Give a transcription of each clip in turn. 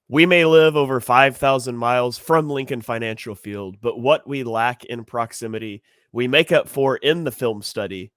We may live over 5,000 miles from Lincoln Financial Field, but what we lack in proximity, we make up for in the film study,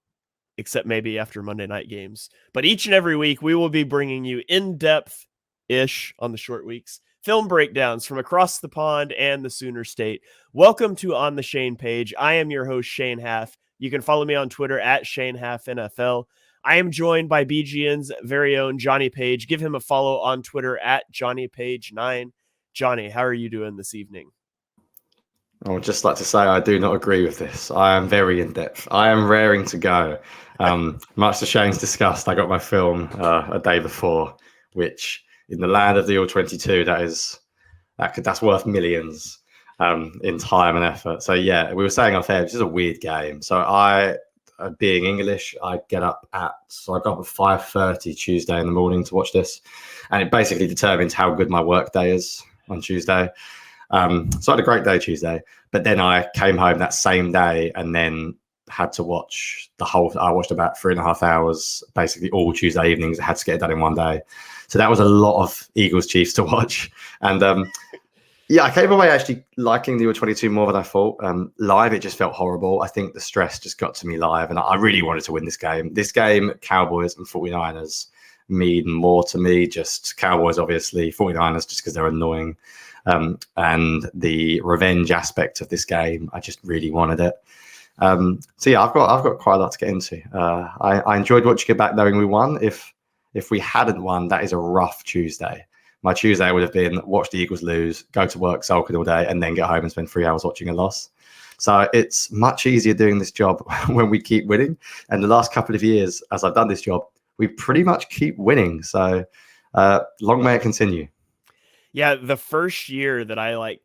except maybe after Monday night games. But each and every week, we will be bringing you in-depth ish on the short weeks film breakdowns from across the pond and the Sooner State. Welcome to On the Shane Page. I am your host, Shane Haff. You can follow me on Twitter at Shane Haff NFL. I am joined by BGN's very own Jonny Page. Give him a follow on Twitter at Jonny Page9. Jonny, how are you doing this evening? I would just like to say I do not agree with this. I am very in depth. I am raring to go. Much to Shane's disgust, I got my film a day before, which in the land of the All-22, that's worth millions in time and effort. So yeah, we were saying off air, this is a weird game. So being English, I got up at 5:30 Tuesday in the morning to watch this, and it basically determines how good my work day is on Tuesday. So I had a great day Tuesday, but then I came home that same day and then had to watch I watched about 3.5 hours, basically all Tuesday evenings. I had to get it done in one day. So that was a lot of Eagles Chiefs to watch. And yeah, I came away actually liking the U22 more than I thought. Live, it just felt horrible. I think the stress just got to me live, and I really wanted to win this game. This game, Cowboys and 49ers mean more to me. Just Cowboys, obviously, 49ers just because they're annoying. And the revenge aspect of this game, I just really wanted it. So yeah, I've got quite a lot to get into. I enjoyed watching it back knowing we won. If we hadn't won, that is a rough Tuesday. My Tuesday would have been watch the Eagles lose, go to work sulking all day, and then get home and spend 3 hours watching a loss. So it's much easier doing this job when we keep winning. And the last couple of years, as I've done this job, we pretty much keep winning. So long may it continue. Yeah, the first year that I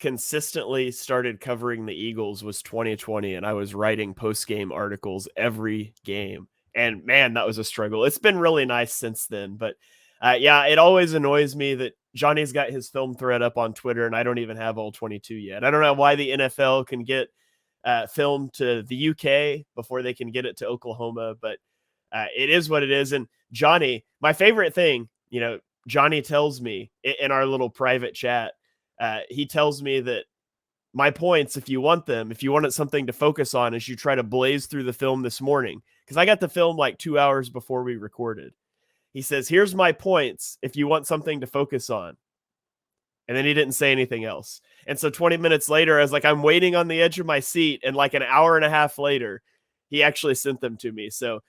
consistently started covering the Eagles was 2020, and I was writing post-game articles every game. And man, that was a struggle. It's been really nice since then. But yeah, it always annoys me that Johnny's got his film thread up on Twitter, and I don't even have all 22 yet. I don't know why the NFL can get film to the UK before they can get it to Oklahoma, but it is what it is. And Johnny, my favorite thing, Johnny tells me in our little private chat, he tells me that my points, if you wanted something to focus on as you try to blaze through the film this morning, because I got the film like 2 hours before we recorded. He says, here's my points if you want something to focus on. And then he didn't say anything else. And so 20 minutes later, I was like, I'm waiting on the edge of my seat. And like an hour and a half later, he actually sent them to me. So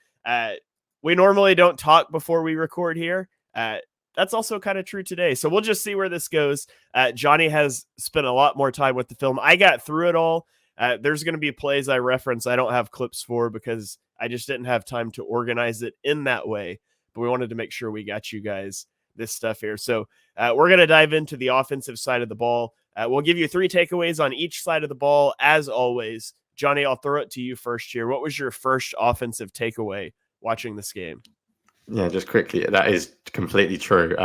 we normally don't talk before we record here. That's also kind of true today. So we'll just see where this goes. Johnny has spent a lot more time with the film. I got through it all. There's going to be plays I reference I don't have clips for because I just didn't have time to organize it in that way. But we wanted to make sure we got you guys this stuff here. So we're going to dive into the offensive side of the ball. We'll give you 3 takeaways on each side of the ball, as always. Johnny, I'll throw it to you first here. What was your first offensive takeaway watching this game? Yeah, just quickly, that is completely true.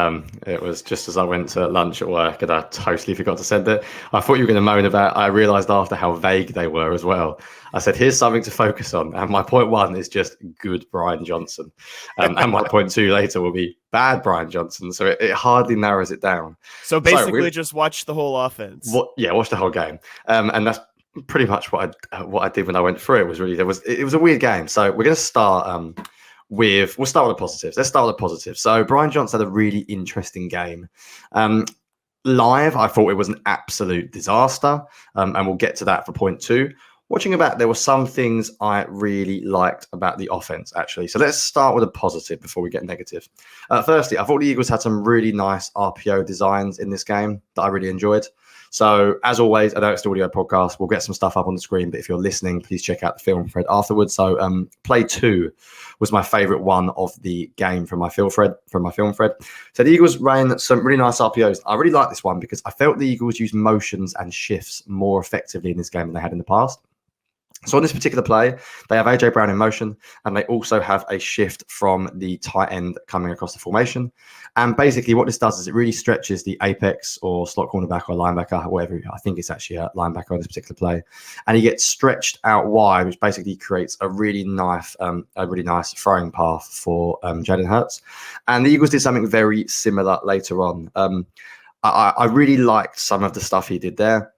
It was just as I went to lunch at work and I totally forgot to send it. I thought you were going to moan about, I realised after how vague they were as well. I said, here's something to focus on. And my point 1 is just good Brian Johnson. And my point 2 later will be bad Brian Johnson. So it hardly narrows it down. So basically just watch the whole offense. Watch the whole game. And that's pretty much what I did when I went through it. It was a weird game. So we're going to start... we'll start with the positives. Let's start with the positives. So Brian Johnson had a really interesting game. Live, I thought it was an absolute disaster, and we'll get to that for point 2. Watching it back, there were some things I really liked about the offense, actually. So let's start with a positive before we get negative. Firstly, I thought the Eagles had some really nice RPO designs in this game that I really enjoyed. So as always, I know it's an audio podcast. We'll get some stuff up on the screen, but if you're listening, please check out the film thread afterwards. So play 2 was my favorite one of the game from my film thread. So the Eagles ran some really nice RPOs. I really like this one because I felt the Eagles used motions and shifts more effectively in this game than they had in the past. So on this particular play, they have AJ Brown in motion, and they also have a shift from the tight end coming across the formation. And basically what this does is it really stretches the apex or slot cornerback or linebacker, whatever. I think it's actually a linebacker on this particular play. And he gets stretched out wide, which basically creates a really nice throwing path for Jalen Hurts. And the Eagles did something very similar later on. I really liked some of the stuff he did there.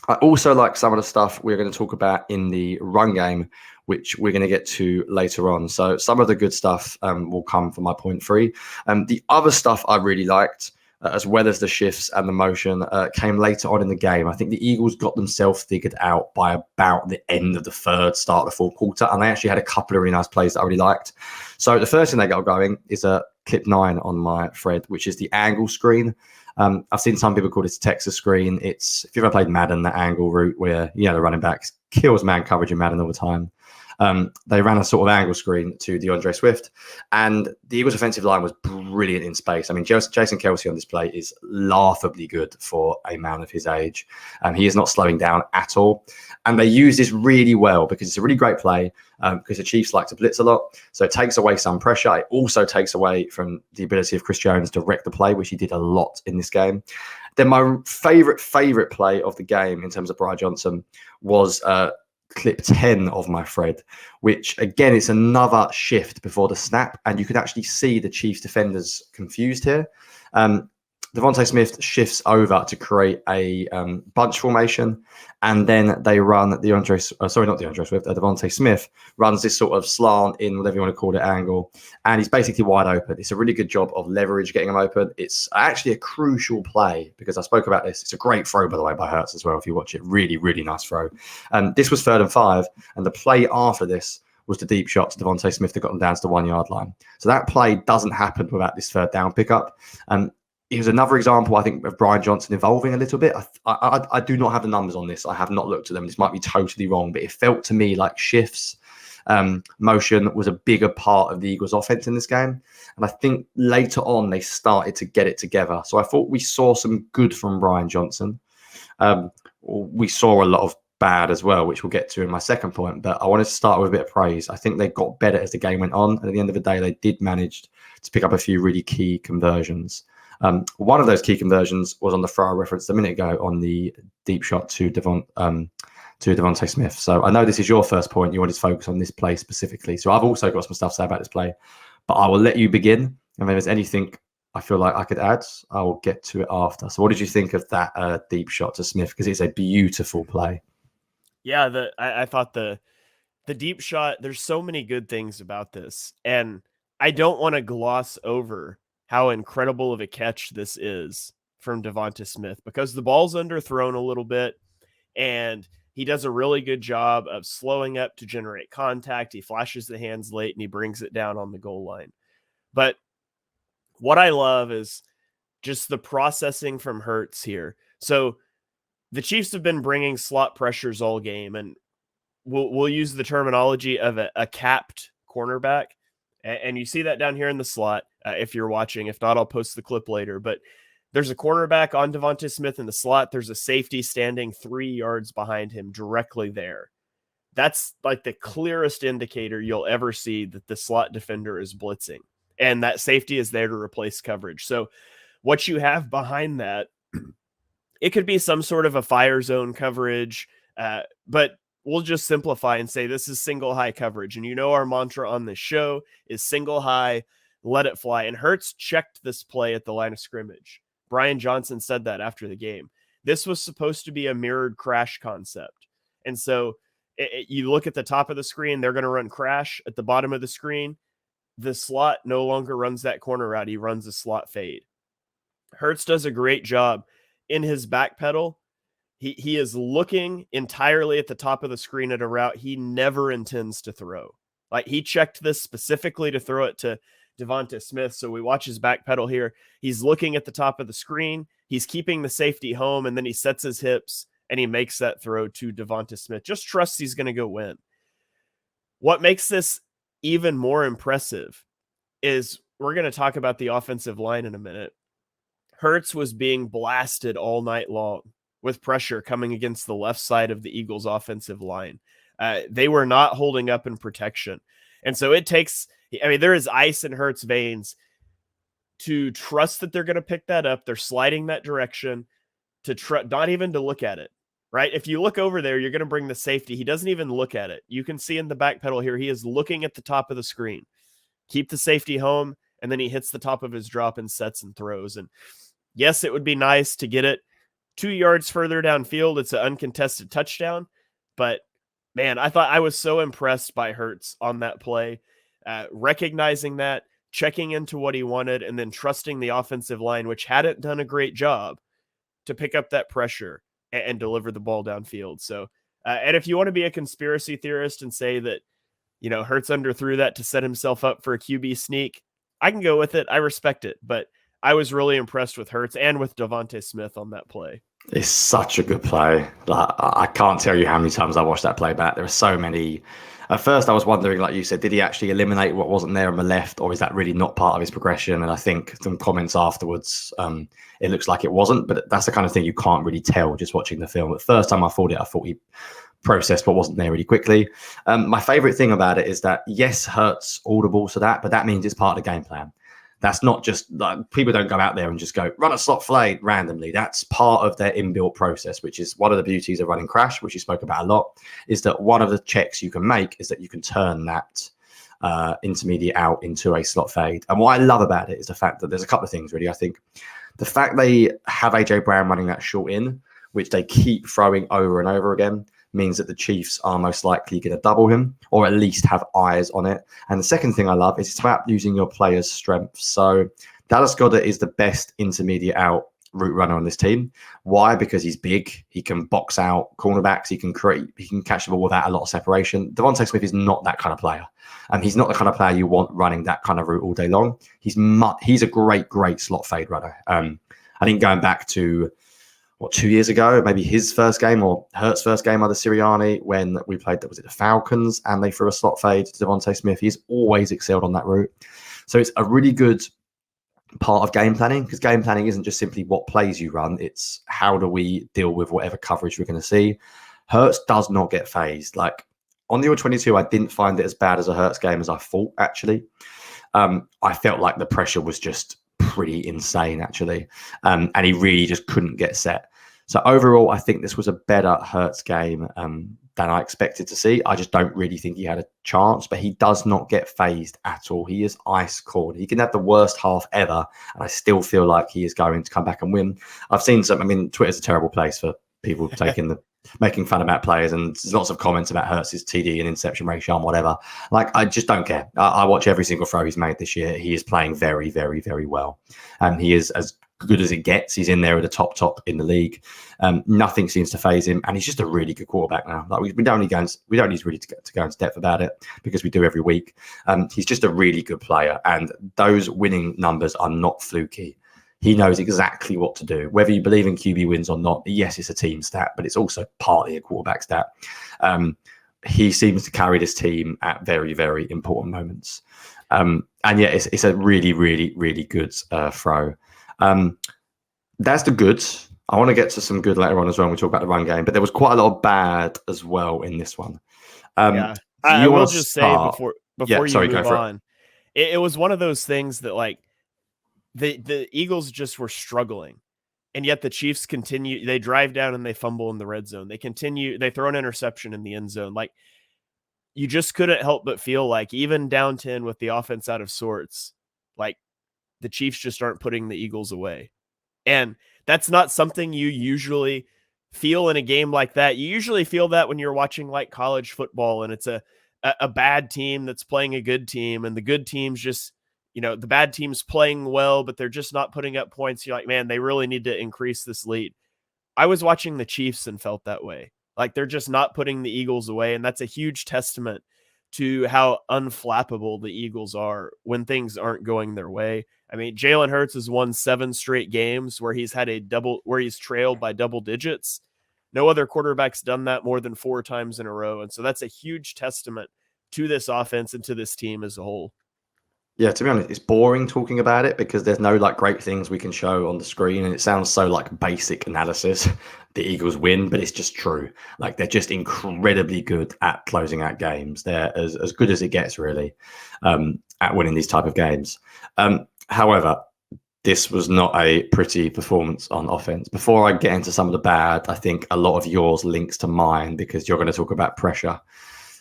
I also like some of the stuff we're going to talk about in the run game, which we're going to get to later on. So some of the good stuff will come from my point three. The other stuff I really liked, as well as the shifts and the motion, came later on in the game. I think the Eagles got themselves figured out by about the end of the third, start of the fourth quarter, and they actually had a couple of really nice plays that I really liked. So the first thing they got going is a clip 9 on my thread, which is the angle screen. I've seen some people call this Texas screen. It's, if you've ever played Madden, the angle route where, the running back kills man coverage in Madden all the time. They ran a sort of angle screen to DeAndre Swift, and the Eagles' offensive line was brilliant in space. I mean, Jason Kelce on this play is laughably good for a man of his age. He is not slowing down at all. And they use this really well because it's a really great play because the Chiefs like to blitz a lot. So it takes away some pressure. It also takes away from the ability of Chris Jones to wreck the play, which he did a lot in this game. Then my favorite play of the game in terms of Brian Johnson was clip 10 of my thread, which again is another shift before the snap, and you could actually see the Chiefs defenders confused here. Devontae Smith shifts over to create a bunch formation, and then they run Devontae Smith runs this sort of slant in, whatever you want to call it, angle, and he's basically wide open. It's a really good job of leverage getting him open. It's actually a crucial play because I spoke about this. It's a great throw, by the way, by Hurts as well. If you watch it, really nice throw. This was 3rd and 5, and the play after this was the deep shot to Devontae Smith that got them down to the 1 yard line. So that play doesn't happen without this 3rd down pickup. It was another example, I think, of Brian Johnson evolving a little bit. I do not have the numbers on this. I have not looked at them. This might be totally wrong, but it felt to me like shifts, motion was a bigger part of the Eagles' offense in this game. And I think later on, they started to get it together. So I thought we saw some good from Brian Johnson. We saw a lot of bad as well, which we'll get to in my second point. But I wanted to start with a bit of praise. I think they got better as the game went on. And at the end of the day, they did manage to pick up a few really key conversions. One of those key conversions was on the throw I referenced a minute ago on the deep shot to Devontae Smith. So I know this is your first point. You wanted to focus on this play specifically. So I've also got some stuff to say about this play, but I will let you begin. And if there's anything I feel like I could add, I will get to it after. So what did you think of that deep shot to Smith? Because it's a beautiful play. Yeah, I thought the deep shot, there's so many good things about this. And I don't want to gloss over how incredible of a catch this is from Devonta Smith because the ball's underthrown a little bit and he does a really good job of slowing up to generate contact. He flashes the hands late and he brings it down on the goal line. But what I love is just the processing from Hurts here. So the Chiefs have been bringing slot pressures all game, and we'll use the terminology of a capped cornerback. And you see that down here in the slot if you're watching. If not, I'll post the clip later. But there's a cornerback on Devonta Smith in the slot. There's a safety standing 3 yards behind him directly there. That's like the clearest indicator you'll ever see that the slot defender is blitzing. And that safety is there to replace coverage. So what you have behind that, it could be some sort of a fire zone coverage, but we'll just simplify and say this is single high coverage. And our mantra on this show is single high, let it fly. And Hurts checked this play at the line of scrimmage. Brian Johnson said that after the game. This was supposed to be a mirrored crash concept. And so you look at the top of the screen, they're going to run crash. At the bottom of the screen, the slot no longer runs that corner route. He runs a slot fade. Hurts does a great job in his back pedal. He is looking entirely at the top of the screen at a route he never intends to throw. Like he checked this specifically to throw it to Devonta Smith. So we watch his back pedal here. He's looking at the top of the screen. He's keeping the safety home, and then he sets his hips and he makes that throw to Devonta Smith. Just trusts he's going to go win. What makes this even more impressive is we're going to talk about the offensive line in a minute. Hurts was being blasted all night long with pressure coming against the left side of the Eagles' offensive line. They were not holding up in protection. And so it takes, I mean, there is ice in Hurts' veins to trust that they're going to pick that up. They're sliding that direction to not even to look at it, right? If you look over there, you're going to bring the safety. He doesn't even look at it. You can see in the back pedal here, he is looking at the top of the screen. Keep the safety home, and then he hits the top of his drop and sets and throws. And yes, it would be nice to get it 2 yards further downfield. It's an uncontested touchdown, but man, I was so impressed by Hurts on that play, recognizing that, checking into what he wanted, and then trusting the offensive line, which hadn't done a great job, to pick up that pressure and deliver the ball downfield. So, and if you want to be a conspiracy theorist and say that, Hurts underthrew that to set himself up for a QB sneak, I can go with it. I respect it, but I was really impressed with Hurts and with Devontae Smith on that play. It's such a good play. Like, I can't tell you how many times I watched that play back. There are so many. At first, I was wondering, like you said, did he actually eliminate what wasn't there on the left, or is that really not part of his progression? And I think some comments afterwards, it looks like it wasn't, but that's the kind of thing you can't really tell just watching the film. The first time I thought he processed what wasn't there really quickly. My favorite thing about it is that, yes, Hurts audible to that, but that means it's part of the game plan. That's not just like, people don't go out there and just go run a slot fade randomly. That's part of their inbuilt process, which is one of the beauties of running Crash, which you spoke about a lot, is that one of the checks you can make is that you can turn that intermediate out into a slot fade. And what I love about it is the fact that there's a couple of things, really. I think the fact they have AJ Brown running that short in, which they keep throwing over and over again, means that the Chiefs are most likely going to double him or at least have eyes on it. And the second thing I love is it's about using your players' strengths. So Dallas Goedert is the best intermediate out route runner on this team. Why? Because he's big. He can box out cornerbacks. He can catch the ball without a lot of separation. Devontae Smith is not that kind of player. He's not the kind of player you want running that kind of route all day long. He's a great slot fade runner. I think going back to 2 years ago, maybe his first game or Hurts' first game under Sirianni, when we played, was it the Falcons, and they threw a slot fade to Devontae Smith. He's always excelled on that route. So it's a really good part of game planning, because game planning isn't just simply what plays you run. It's how do we deal with whatever coverage we're going to see. Hurts does not get phased. Like on the All-22, I didn't find it as bad as a Hurts game as I thought, actually. I felt like the pressure was just pretty insane, actually. And he really just couldn't get set. So overall, I think this was a better Hurts game than I expected to see. I just don't really think he had a chance, but he does not get phased at all. He is ice cold. He can have the worst half ever, and I still feel like he is going to come back and win. I've seen some, Twitter's a terrible place for people making fun about players, and there's lots of comments about Hurts' TD and interception ratio and whatever. Like, I just don't care. I watch every single throw he's made this year. He is playing very, very, very well. And he is as good as it gets. He's in there at the top in the league. Nothing seems to phase him, and he's just a really good quarterback now. Like, we don't need really to go into depth about it, because we do every week. He's just a really good player, and those winning numbers are not fluky. He knows exactly what to do. Whether you believe in QB wins or not, yes, it's a team stat, but it's also partly a quarterback stat. He seems to carry this team at very, very important moments. And yeah, it's a really, really, really good throw. That's the goods. I want to get to some good later on as well when we talk about the run game, but there was quite a lot of bad as well in this one. Yeah, I will just say before you move on, it was one of those things that, like, the Eagles just were struggling, and yet the Chiefs continue. They drive down and they fumble in the red zone. They throw an interception in the end zone. Like, you just couldn't help but feel like, even down 10 with the offense out of sorts, like, the Chiefs just aren't putting the Eagles away. And that's not something you usually feel in a game like that. You usually feel that when you're watching like college football and it's a bad team that's playing a good team, and the good team's just, the bad team's playing well, but they're just not putting up points. You're like, man, they really need to increase this lead. I was watching the Chiefs and felt that way. Like, they're just not putting the Eagles away. And that's a huge testament to how unflappable the Eagles are when things aren't going their way. Jalen Hurts has won 7 straight games where he's trailed by double digits. No other quarterback's done that more than 4 times in a row. And so that's a huge testament to this offense and to this team as a whole. Yeah, to be honest, it's boring talking about it because there's no like great things we can show on the screen, and it sounds so like basic analysis. The Eagles win, but it's just true. Like they're just incredibly good at closing out games. They're as good as it gets, really, at winning these type of games. However, this was not a pretty performance on offense. Before I get into some of the bad, I think a lot of yours links to mine because you're going to talk about pressure.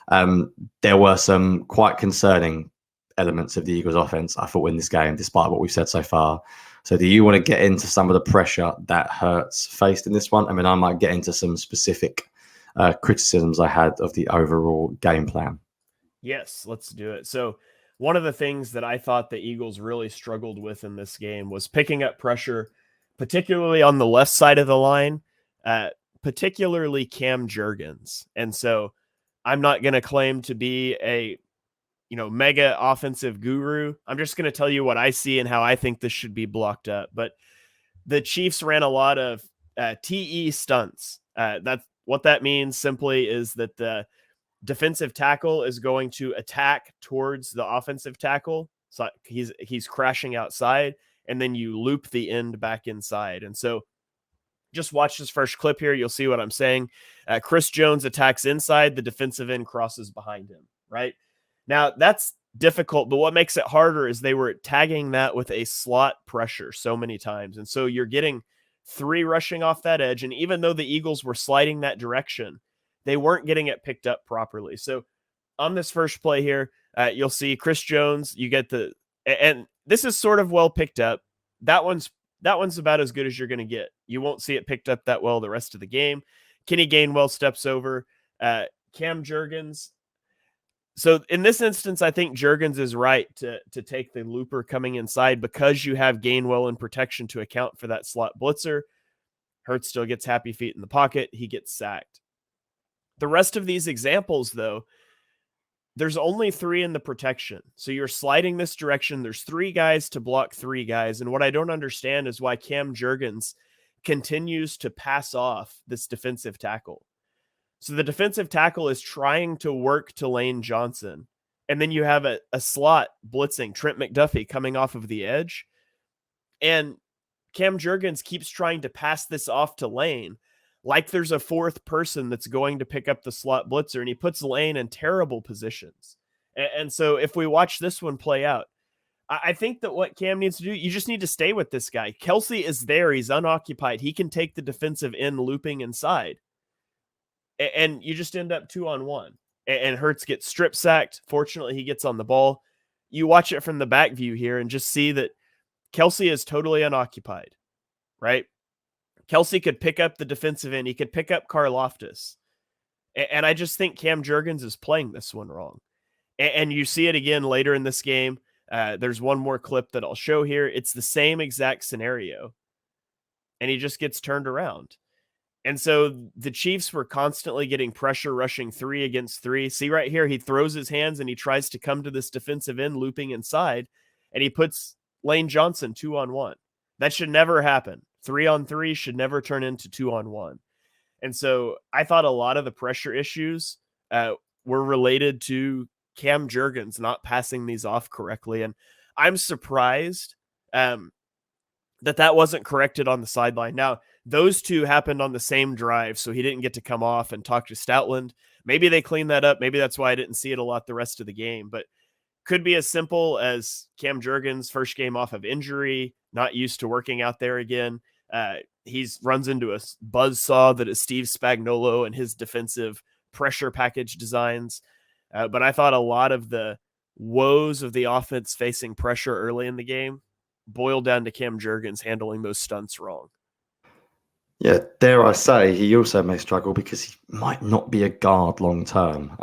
There were some quite concerning elements of the Eagles offense, I thought, in this game, despite what we've said so far. So do you want to get into some of the pressure that Hurts faced in this one? I mean, I might get into some specific criticisms I had of the overall game plan. Yes, let's do it. So one of the things that I thought the Eagles really struggled with in this game was picking up pressure, particularly on the left side of the line, particularly Cam Jurgens. And so I'm not going to claim to be a mega offensive guru. I'm just going to tell you what I see and how I think this should be blocked up. But the Chiefs ran a lot of TE stunts. That's what that means simply is that the defensive tackle is going to attack towards the offensive tackle. So he's crashing outside, and then you loop the end back inside. And so just watch this first clip here. You'll see what I'm saying. Chris Jones attacks inside. The defensive end crosses behind him, right? Now, that's difficult, but what makes it harder is they were tagging that with a slot pressure so many times. And so you're getting 3 rushing off that edge. And even though the Eagles were sliding that direction, they weren't getting it picked up properly. So on this first play here, you'll see Chris Jones. You get and this is sort of well picked up. That one's about as good as you're going to get. You won't see it picked up that well the rest of the game. Kenny Gainwell steps over Cam Jurgens. So in this instance, I think Jurgens is right to take the looper coming inside because you have Gainwell in protection to account for that slot blitzer. Hurts still gets happy feet in the pocket. He gets sacked. The rest of these examples, though, there's only 3 in the protection. So you're sliding this direction. There's 3 guys to block 3 guys. And what I don't understand is why Cam Jurgens continues to pass off this defensive tackle. So the defensive tackle is trying to work to Lane Johnson. And then you have a slot blitzing Trent McDuffie coming off of the edge. And Cam Jurgens keeps trying to pass this off to Lane like there's a 4th person that's going to pick up the slot blitzer, and he puts Lane in terrible positions. And so if we watch this one play out, I think that what Cam needs to do, you just need to stay with this guy. Kelsey is there. He's unoccupied. He can take the defensive end looping inside. And you just end up 2-on-1. And Hurts gets strip sacked. Fortunately, he gets on the ball. You watch it from the back view here and just see that Kelsey is totally unoccupied, right? Kelsey could pick up the defensive end. He could pick up Karlaftis. And I just think Cam Jurgens is playing this one wrong. And you see it again later in this game. There's one more clip that I'll show here. It's the same exact scenario. And he just gets turned around. And so the Chiefs were constantly getting pressure rushing 3 against 3. See right here, he throws his hands and he tries to come to this defensive end looping inside, and he puts Lane Johnson 2-on-1. That should never happen. 3-on-3 should never turn into 2-on-1. And so I thought a lot of the pressure issues were related to Cam Jurgens not passing these off correctly. And I'm surprised that wasn't corrected on the sideline. Now, those 2 happened on the same drive, so he didn't get to come off and talk to Stoutland. Maybe they cleaned that up. Maybe that's why I didn't see it a lot the rest of the game. But could be as simple as Cam Jurgens' first game off of injury, not used to working out there again. He runs into a buzzsaw that is Steve Spagnuolo and his defensive pressure package designs. But I thought a lot of the woes of the offense facing pressure early in the game boiled down to Cam Jurgens handling those stunts wrong. Yeah, dare I say, he also may struggle because he might not be a guard long term.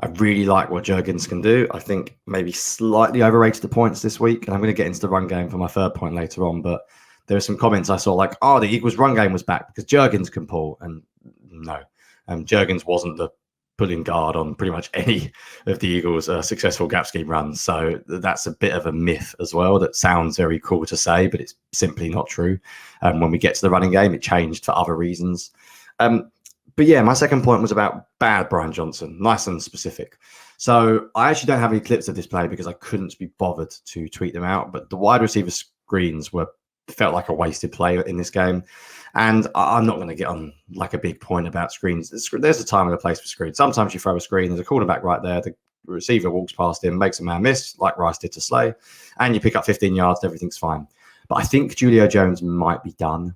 I really like what Jurgens can do. I think maybe slightly overrated the points this week, and I'm going to get into the run game for my 3rd point later on, but there were some comments I saw like, the Eagles' run game was back because Jurgens can pull, and no. Jurgens wasn't the pulling guard on pretty much any of the Eagles' successful gap scheme runs. So that's a bit of a myth as well. That sounds very cool to say, but it's simply not true. When we get to the running game, it changed for other reasons. But yeah, my second point was about bad Brian Johnson, nice and specific. So I actually don't have any clips of this play because I couldn't be bothered to tweet them out. But the wide receiver screens felt like a wasted play in this game. And I'm not going to get on like a big point about screens. There's a time and a place for screens. Sometimes you throw a screen, there's a quarterback right there. The receiver walks past him, makes a man miss, like Rice did to Slay, and you pick up 15 yards, everything's fine. But I think Julio Jones might be done.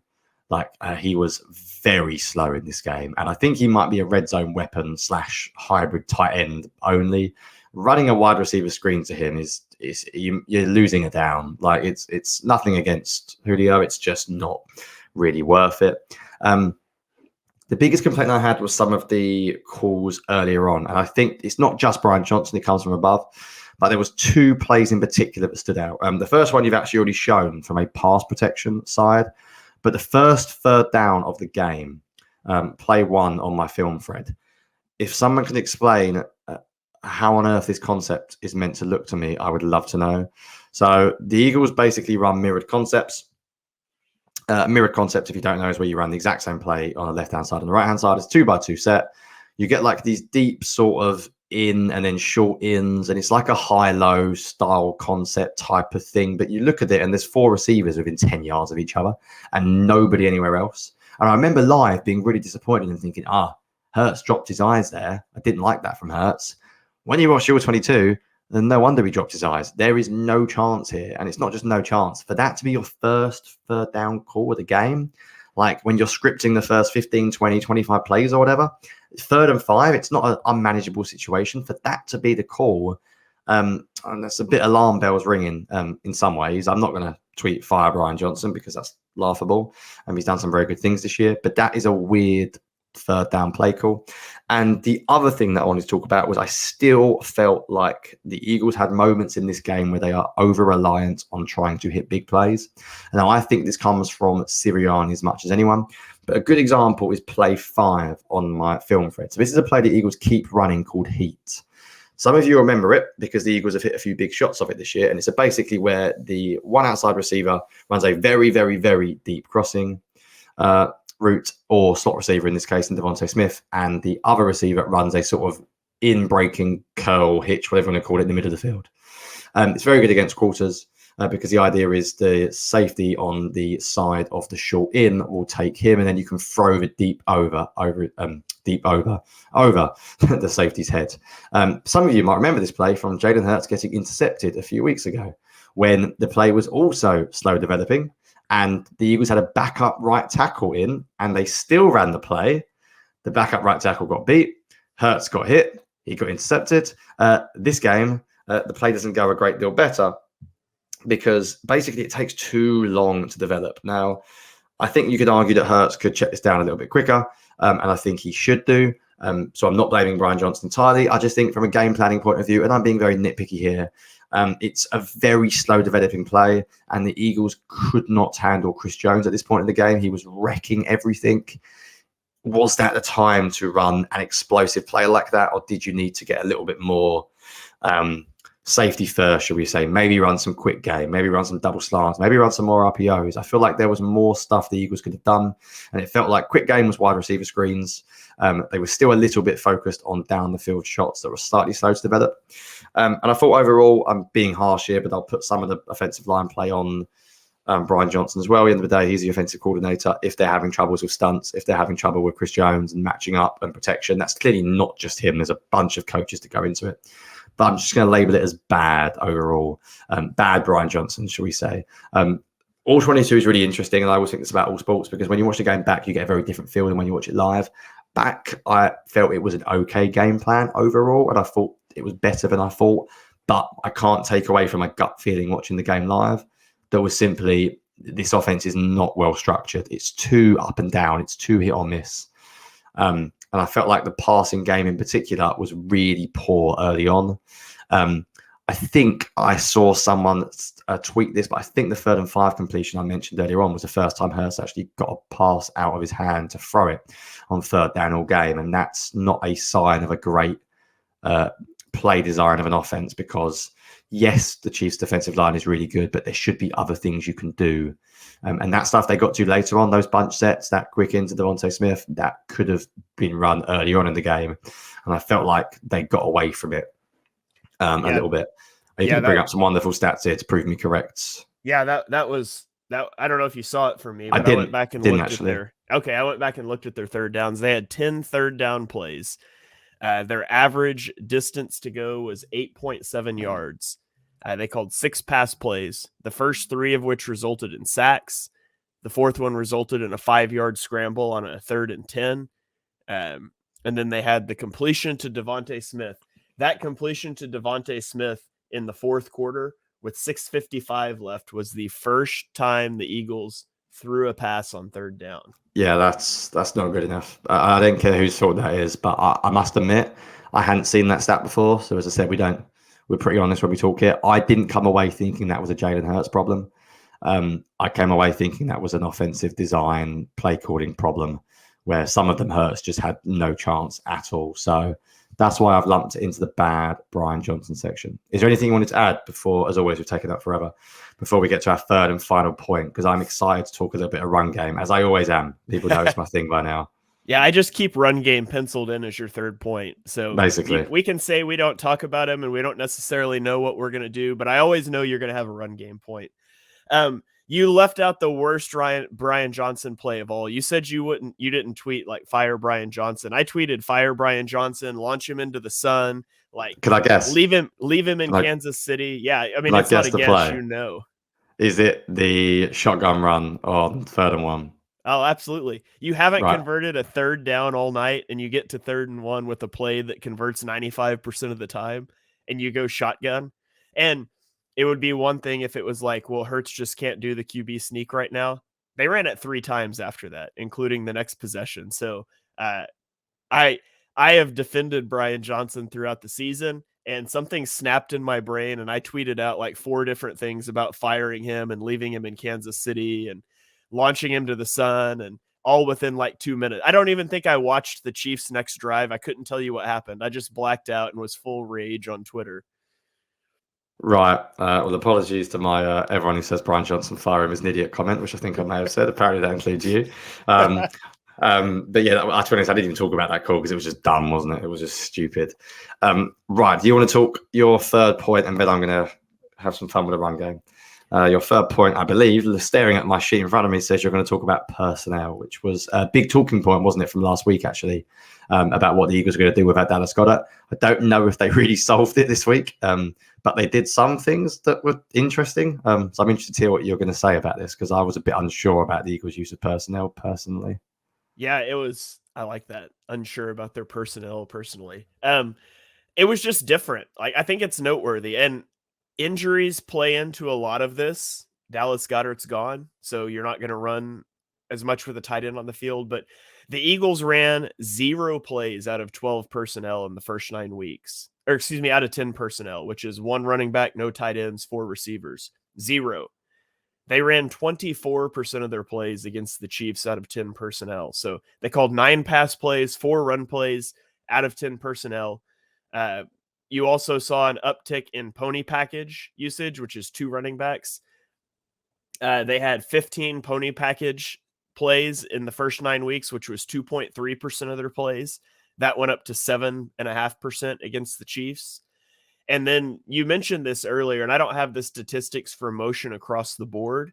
He was very slow in this game. And I think he might be a red zone weapon / hybrid tight end only. Running a wide receiver screen to him you're losing a down. Like it's nothing against Julio. It's just not really worth it. The biggest complaint I had was some of the calls earlier on. And I think it's not just Brian Johnson, it comes from above. But there was 2 plays in particular that stood out. The first one you've actually already shown from a pass protection side. But the first third down of the game, play 1 on my film thread, if someone can explain how on earth this concept is meant to look to me, I would love to know. So the Eagles basically run mirrored concepts. Mirrored concept, if you don't know, is where you run the exact same play on the left-hand side and the right-hand side. It's 2x2 set. You get like these deep sort of in and then short ins, and it's like a high-low style concept type of thing. But you look at it, and there's 4 receivers within 10 yards of each other and nobody anywhere else. And I remember live being really disappointed and thinking, Hurts dropped his eyes there. I didn't like that from Hurts. When you watch Shield 22, then no wonder he dropped his eyes. There is no chance here. And it's not just no chance. For that to be your first third down call of the game, like when you're scripting the first 15, 20, 25 plays or whatever, 3rd and 5, it's not an unmanageable situation. For that to be the call, and that's a bit alarm bells ringing in some ways. I'm not going to tweet fire Brian Johnson because that's laughable. He's done some very good things this year. But that is a weird third down play call. And the other thing that I wanted to talk about was I still felt like the Eagles had moments in this game where they are over-reliant on trying to hit big plays. And now I think this comes from Sirianni as much as anyone. But a good example is play 5 on my film thread. So this is a play the Eagles keep running called Heat. Some of you remember it because the Eagles have hit a few big shots of it this year. And it's basically where the one outside receiver runs a very, very, very deep crossing route, or slot receiver in this case, in Devontae Smith, and the other receiver runs a sort of in-breaking curl hitch, whatever you want to call it, in the middle of the field. It's very good against quarters because the idea is the safety on the side of the short in will take him, and then you can throw it deep over the safety's head. Some of you might remember this play from Jalen Hurts getting intercepted a few weeks ago when the play was also slow developing. And the Eagles had a backup right tackle in, and they still ran the play. The backup right tackle got beat. Hurts got hit. He got intercepted. This game, the play doesn't go a great deal better because basically it takes too long to develop. Now, I think you could argue that Hurts could check this down a little bit quicker, and I think he should do. So I'm not blaming Brian Johnson entirely. I just think from a game planning point of view, and I'm being very nitpicky here, it's a very slow developing play, and the Eagles could not handle Chris Jones at this point in the game. He was wrecking everything. Was that the time to run an explosive play like that, or did you need to get a little bit more safety first, should we say? Maybe run some quick game, maybe run some double slants, maybe run some more RPOs. I feel like there was more stuff the Eagles could have done, and it felt like quick game was wide receiver screens. They were still a little bit focused on down the field shots that were slightly slow to develop. And I thought overall, I'm being harsh here, but I'll put some of the offensive line play on Brian Johnson as well. At the end of the day, he's the offensive coordinator. If they're having troubles with stunts, if they're having trouble with Chris Jones and matching up and protection, that's clearly not just him. There's a bunch of coaches to go into it. But I'm just going to label it as bad overall. Bad Brian Johnson, shall we say. All 22 is really interesting, and I always think it's about all sports because when you watch the game back, you get a very different feel than when you watch it live. Back, I felt it was an okay game plan overall, and I thought it was better than I thought. But I can't take away from my gut feeling watching the game live that was simply this offense is not well structured. It's too up and down. It's too hit or miss. And I felt like the passing game in particular was really poor early on. I think I saw someone tweet this, but I think the 3rd and 5 completion I mentioned earlier on was the first time Hurts actually got a pass out of his hand to throw it on 3rd down all game. And that's not a sign of a great play design of an offense because yes, the Chiefs' defensive line is really good, but there should be other things you can do. And that stuff they got to later on, those bunch sets, that quick into Devontae Smith, that could have been run early on in the game. And I felt like they got away from it a little bit. You can bring up some wonderful stats here to prove me correct. Yeah, that was that. I don't know if you saw it for me, I but I went back and didn't looked actually. at their. Okay, I went back and looked at their third downs. They had 10 third down plays. Their average distance to go was 8.7 yards. They called 6 pass plays, the first 3 of which resulted in sacks. The fourth one resulted in a 5-yard scramble on a 3rd and 10. And then they had the completion to Devontae Smith. That completion to Devontae Smith in the fourth quarter with 6:55 left was the first time the Eagles threw a pass on third down. Yeah, that's not good enough. I don't care whose fault that is, but I must admit I hadn't seen that stat before. So as I said, we're pretty honest when we talk here. I didn't come away thinking that was a Jalen Hurts problem. I came away thinking that was an offensive design, play calling problem, where some of them Hurts just had no chance at all. So that's why I've lumped it into the bad Brian Johnson section. Is there anything you wanted to add before, as always, we've taken up forever, before we get to our third and final point? Because I'm excited to talk a little bit of run game, as I always am. People know it's my thing by now. Yeah, I just keep run game penciled in as your third point. So basically, we can say we don't talk about him and we don't necessarily know what we're going to do, but I always know you're going to have a run game point. You left out the worst Brian Johnson play of all. You said you didn't tweet like fire Brian Johnson. I tweeted fire Brian Johnson, launch him into the sun. Like, could I guess? Leave him in Kansas City. Yeah, I mean, it's not a guess, Is it the shotgun run on 3rd and 1? Oh, absolutely. You haven't converted a third down all night, and you get to 3rd and 1 with a play that converts 95% of the time, and you go shotgun. And it would be one thing if it was like, well, Hurts just can't do the QB sneak right now. They ran it 3 times after that, including the next possession. So I have defended Brian Johnson throughout the season, and something snapped in my brain, and I tweeted out like 4 different things about firing him and leaving him in Kansas City and launching him to the sun, and all within like 2 minutes. I don't even think I watched the Chiefs' next drive. I couldn't tell you what happened. I just blacked out and was full rage on Twitter. Right. Well, apologies to my everyone who says Brian Johnson fire him is an idiot comment, which I think I may have said. Apparently that includes you. But yeah, to be honest, I didn't even talk about that call because it was just dumb, wasn't it? It was just stupid. Right. Do you want to talk your third point, and then I'm going to have some fun with the run game? Your third point, I believe, staring at my sheet in front of me, says you're going to talk about personnel, which was a big talking point, wasn't it, from last week, actually, about what the Eagles are going to do without Dallas Goedert. I don't know if they really solved it this week, but they did some things that were interesting. So I'm interested to hear what you're going to say about this, because I was a bit unsure about the Eagles' use of personnel personally. Yeah, I like that. Unsure about their personnel personally. It was just different. Like, I think it's noteworthy, and injuries play into a lot of this. Dallas Goedert's gone, so you're not going to run as much with a tight end on the field. But the Eagles ran 0 plays out of 12 personnel in the first 9 weeks. Or excuse me, out of 10 personnel, which is 1 running back, no tight ends, 4 receivers. 0. They ran 24% of their plays against the Chiefs out of 10 personnel. So they called 9 pass plays, 4 run plays out of 10 personnel. You also saw an uptick in pony package usage, which is 2 running backs. They had 15 pony package plays in the first 9 weeks, which was 2.3% of their plays. That went up to 7.5% against the Chiefs. And then you mentioned this earlier, and I don't have the statistics for motion across the board,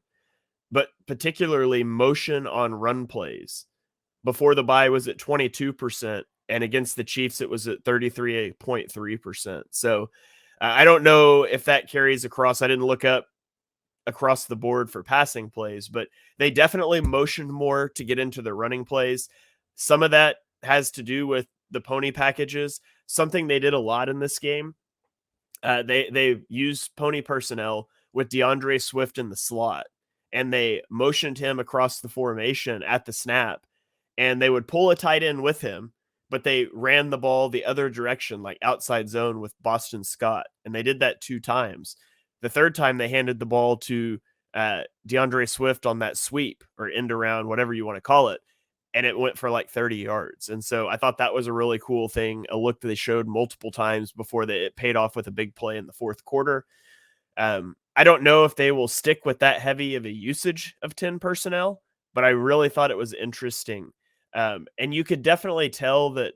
but particularly motion on run plays. Before the bye was at 22%, and against the Chiefs, it was at 33.3%. So I don't know if that carries across. I didn't look up across the board for passing plays, but they definitely motioned more to get into the running plays. Some of that has to do with the pony packages. Something they did a lot in this game. They used pony personnel with DeAndre Swift in the slot, and they motioned him across the formation at the snap, and they would pull a tight end with him, but they ran the ball the other direction, like outside zone with Boston Scott, and they did that 2 times. The third time they handed the ball to DeAndre Swift on that sweep or end around, whatever you want to call it. and it went for like 30 yards. And so I thought that was a really cool thing, a look that they showed multiple times before it paid off with a big play in the fourth quarter. I don't know if they will stick with that heavy of a usage of 10 personnel, but I really thought it was interesting. And you could definitely tell that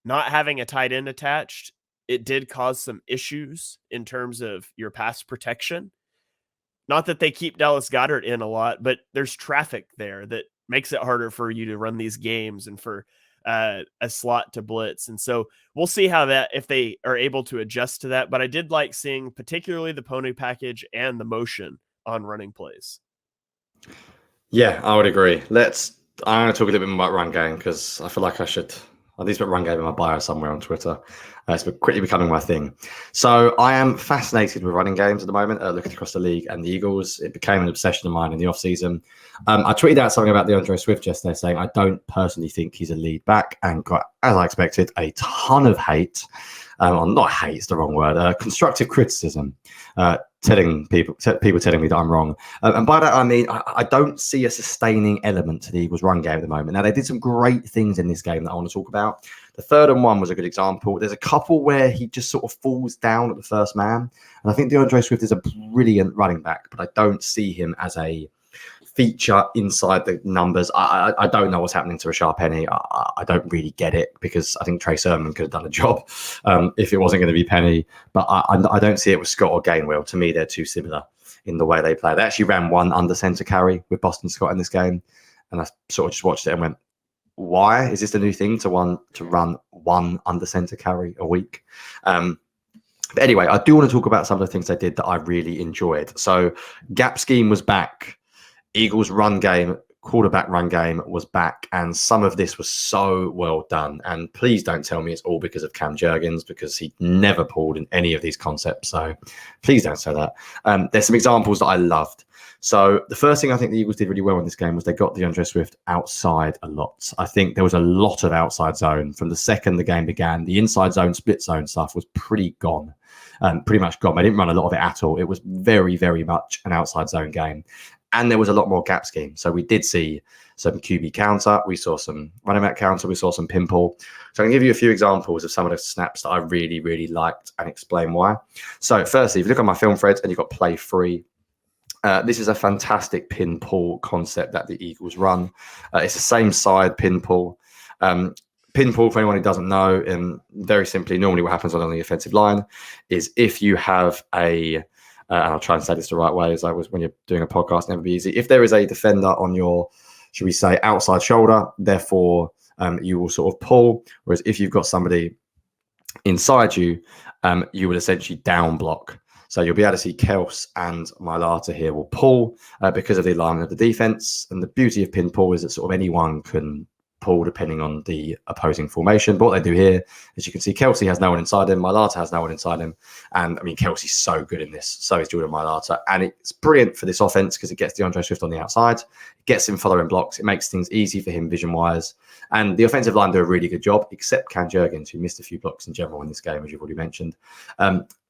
not having a tight end attached, it did cause some issues in terms of your pass protection. Not that they keep Dallas Goedert in a lot, but there's traffic there that makes it harder for you to run these games and for a slot to blitz. And so we'll see how that, if they are able to adjust to that. But I did like seeing particularly the pony package and the motion on running plays. Yeah, I would agree. I'm going to talk a little bit more about run game because I feel like I should at least put run game in my bio somewhere on Twitter. It's quickly becoming my thing. So I am fascinated with running games at the moment, looking across the league and the Eagles. It became an obsession of mine in the offseason. I tweeted out something about DeAndre Swift yesterday saying I don't personally think he's a lead back and got, as I expected, a ton of hate. Not hate, it's the wrong word, constructive criticism. Telling people telling me that I'm wrong. And by that, I mean, I don't see a sustaining element to the Eagles run game at the moment. Now, they did some great things in this game that I want to talk about. The 3rd and 1 was a good example. There's a couple where he just sort of falls down at the first man. And I think DeAndre Swift is a brilliant running back, but I don't see him as a feature inside the numbers. I don't know what's happening to Rashard Penny. I don't really get it because I think Trey Sermon could have done a job if it wasn't going to be Penny. But I don't see it with Scott or Gainwell. To me, they're too similar in the way they play. They actually ran one under center carry with Boston Scott in this game. And I sort of just watched it and went, why? Is this the new thing to run one under center carry a week? But anyway, I do want to talk about some of the things they did that I really enjoyed. So gap scheme was back. Eagles run game, quarterback run game was back, and some of this was so well done. And please don't tell me it's all because of Cam Jurgens, because he never pulled in any of these concepts. So please don't say that. There's some examples that I loved. So the first thing I think the Eagles did really well in this game was they got DeAndre Swift outside a lot. I think there was a lot of outside zone from the second the game began. The inside zone, split zone stuff was pretty gone. Pretty much gone. They didn't run a lot of it at all. It was very, very much an outside zone game. And there was a lot more gap scheme. So we did see some QB counter. We saw some running back counter. We saw some pinball. So I can give you a few examples of some of the snaps that I really, really liked and explain why. So firstly, if you look at my film threads and you've got play free, this is a fantastic pin pull concept that the Eagles run. It's the same side pin pull. Pin pull, for anyone who doesn't know, and very simply, normally what happens on the offensive line is if you have a and I'll try and say this the right way, as I was when you're doing a podcast, never be easy. If there is a defender on your, should we say, outside shoulder, therefore you will sort of pull. Whereas if you've got somebody inside you, you will essentially down block. So you'll be able to see Kels and Mailata here will pull because of the alignment of the defense. And the beauty of pin pull is that sort of anyone can pull depending on the opposing formation. But what they do here, as you can see, Kelsey has no one inside him. Mailata has no one inside him. And I mean, Kelsey's so good in this. So is Jordan Mailata. And it's brilliant for this offense because it gets DeAndre Swift on the outside. It gets him following blocks. It makes things easy for him vision-wise. And the offensive line do a really good job, except Cam Jurgens, who missed a few blocks in general in this game, as you've already mentioned.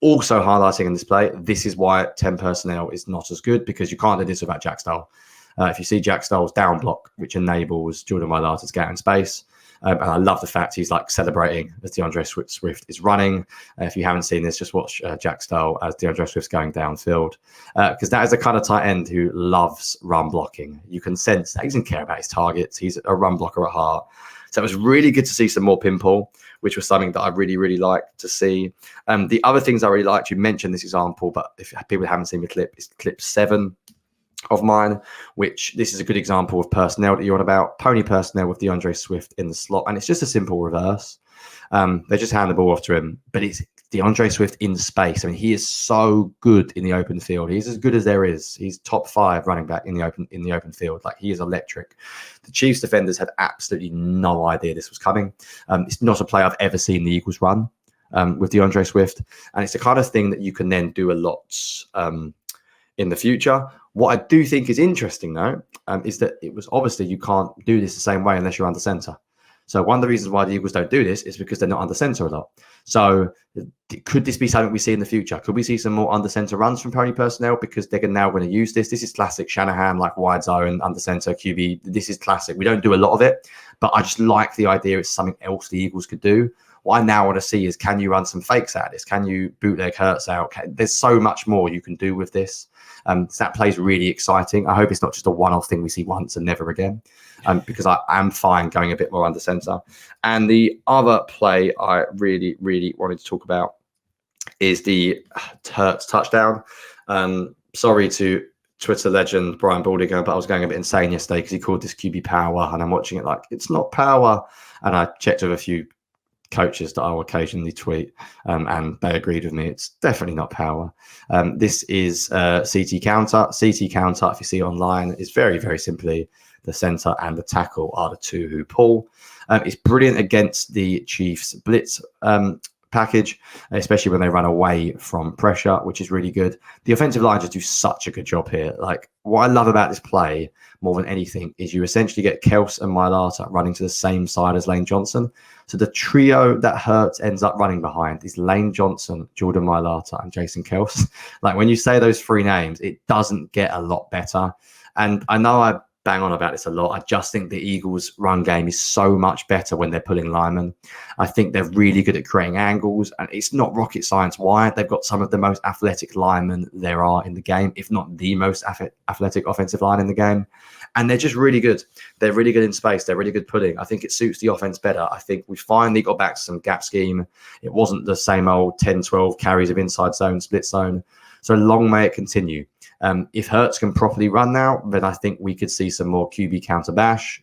Also highlighting in this play, this is why 10 personnel is not as good, because you can't do this without Jack Stoll. If you see Jack Stoll's down block, which enables Jordan Mailata to get in space. And I love the fact he's like celebrating as DeAndre Swift is running. If you haven't seen this, just watch Jack Stoll as DeAndre Swift's going downfield. Because that is the kind of tight end who loves run blocking. You can sense that he doesn't care about his targets. He's a run blocker at heart. So it was really good to see some more pinball, which was something that I really, really liked to see. The other things I really liked, you mentioned this example, but if people haven't seen the clip, it's clip 7 of mine, which this is a good example of personnel that you're on about. Pony personnel with DeAndre Swift in the slot. And it's just a simple reverse. They just hand the ball off to him, but it's DeAndre Swift in space. I mean, he is so good in the open field. He's as good as there is. He's top 5 running back in the open field. Like, he is electric. The Chiefs defenders had absolutely no idea this was coming. It's not a play I've ever seen the Eagles run with DeAndre Swift. And it's the kind of thing that you can then do a lot in the future. What I do think is interesting, though, is that it was obviously you can't do this the same way unless you're under center. So one of the reasons why the Eagles don't do this is because they're not under center a lot. So could this be something we see in the future? Could we see some more under center runs from pony personnel because they're now going to use this? This is classic Shanahan, like wide zone, under center, QB. This is classic. We don't do a lot of it, but I just like the idea it's something else the Eagles could do. What I now want to see is, can you run some fakes out of this? Can you bootleg Hurts out? There's so much more you can do with this. So that plays really exciting. I hope it's not just a one-off thing we see once and never again, because I am fine going a bit more under center. And the other play I really, really wanted to talk about is the Hurts touchdown. Sorry to Twitter legend Brian Baldinger, but I was going a bit insane yesterday because he called this QB power, and I'm watching it like it's not power. And I checked with a few coaches that I'll occasionally tweet, and they agreed with me. It's definitely not power. This is CT counter. CT counter, if you see online, is very, very simply the center and the tackle are the two who pull. It's brilliant against the Chiefs blitz package, especially when they run away from pressure, which is really good. The offensive line just do such a good job here. Like, what I love about this play more than anything is you essentially get Kels and Mailata running to the same side as Lane Johnson. So the trio that Hurts ends up running behind is Lane Johnson, Jordan Mailata, and Jason Kels. Like, when you say those three names, it doesn't get a lot better. And I know I bang on about this a lot. I just think the Eagles' run game is so much better when they're pulling linemen. I think they're really good at creating angles, and it's not rocket science why. They've got some of the most athletic linemen there are in the game, if not the most athletic offensive line in the game. And they're just really good. They're really good in space. They're really good pulling. I think it suits the offense better. I think we finally got back to some gap scheme. It wasn't the same old 10, 12 carries of inside zone, split zone. So long may it continue. If Hurts can properly run now, then I think we could see some more QB counter bash.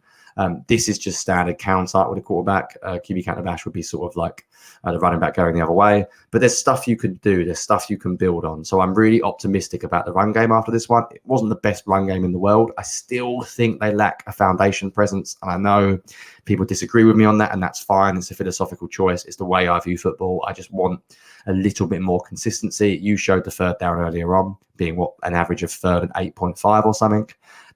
This is just standard counter with a quarterback. QB counter bash would be sort of like the running back going the other way. But there's stuff you can do. There's stuff you can build on. So I'm really optimistic about the run game after this one. It wasn't the best run game in the world. I still think they lack a foundation presence. And I know people disagree with me on that, and that's fine. It's a philosophical choice. It's the way I view football. I just want a little bit more consistency. You showed the third down earlier on being an average of third and 8.5 or something.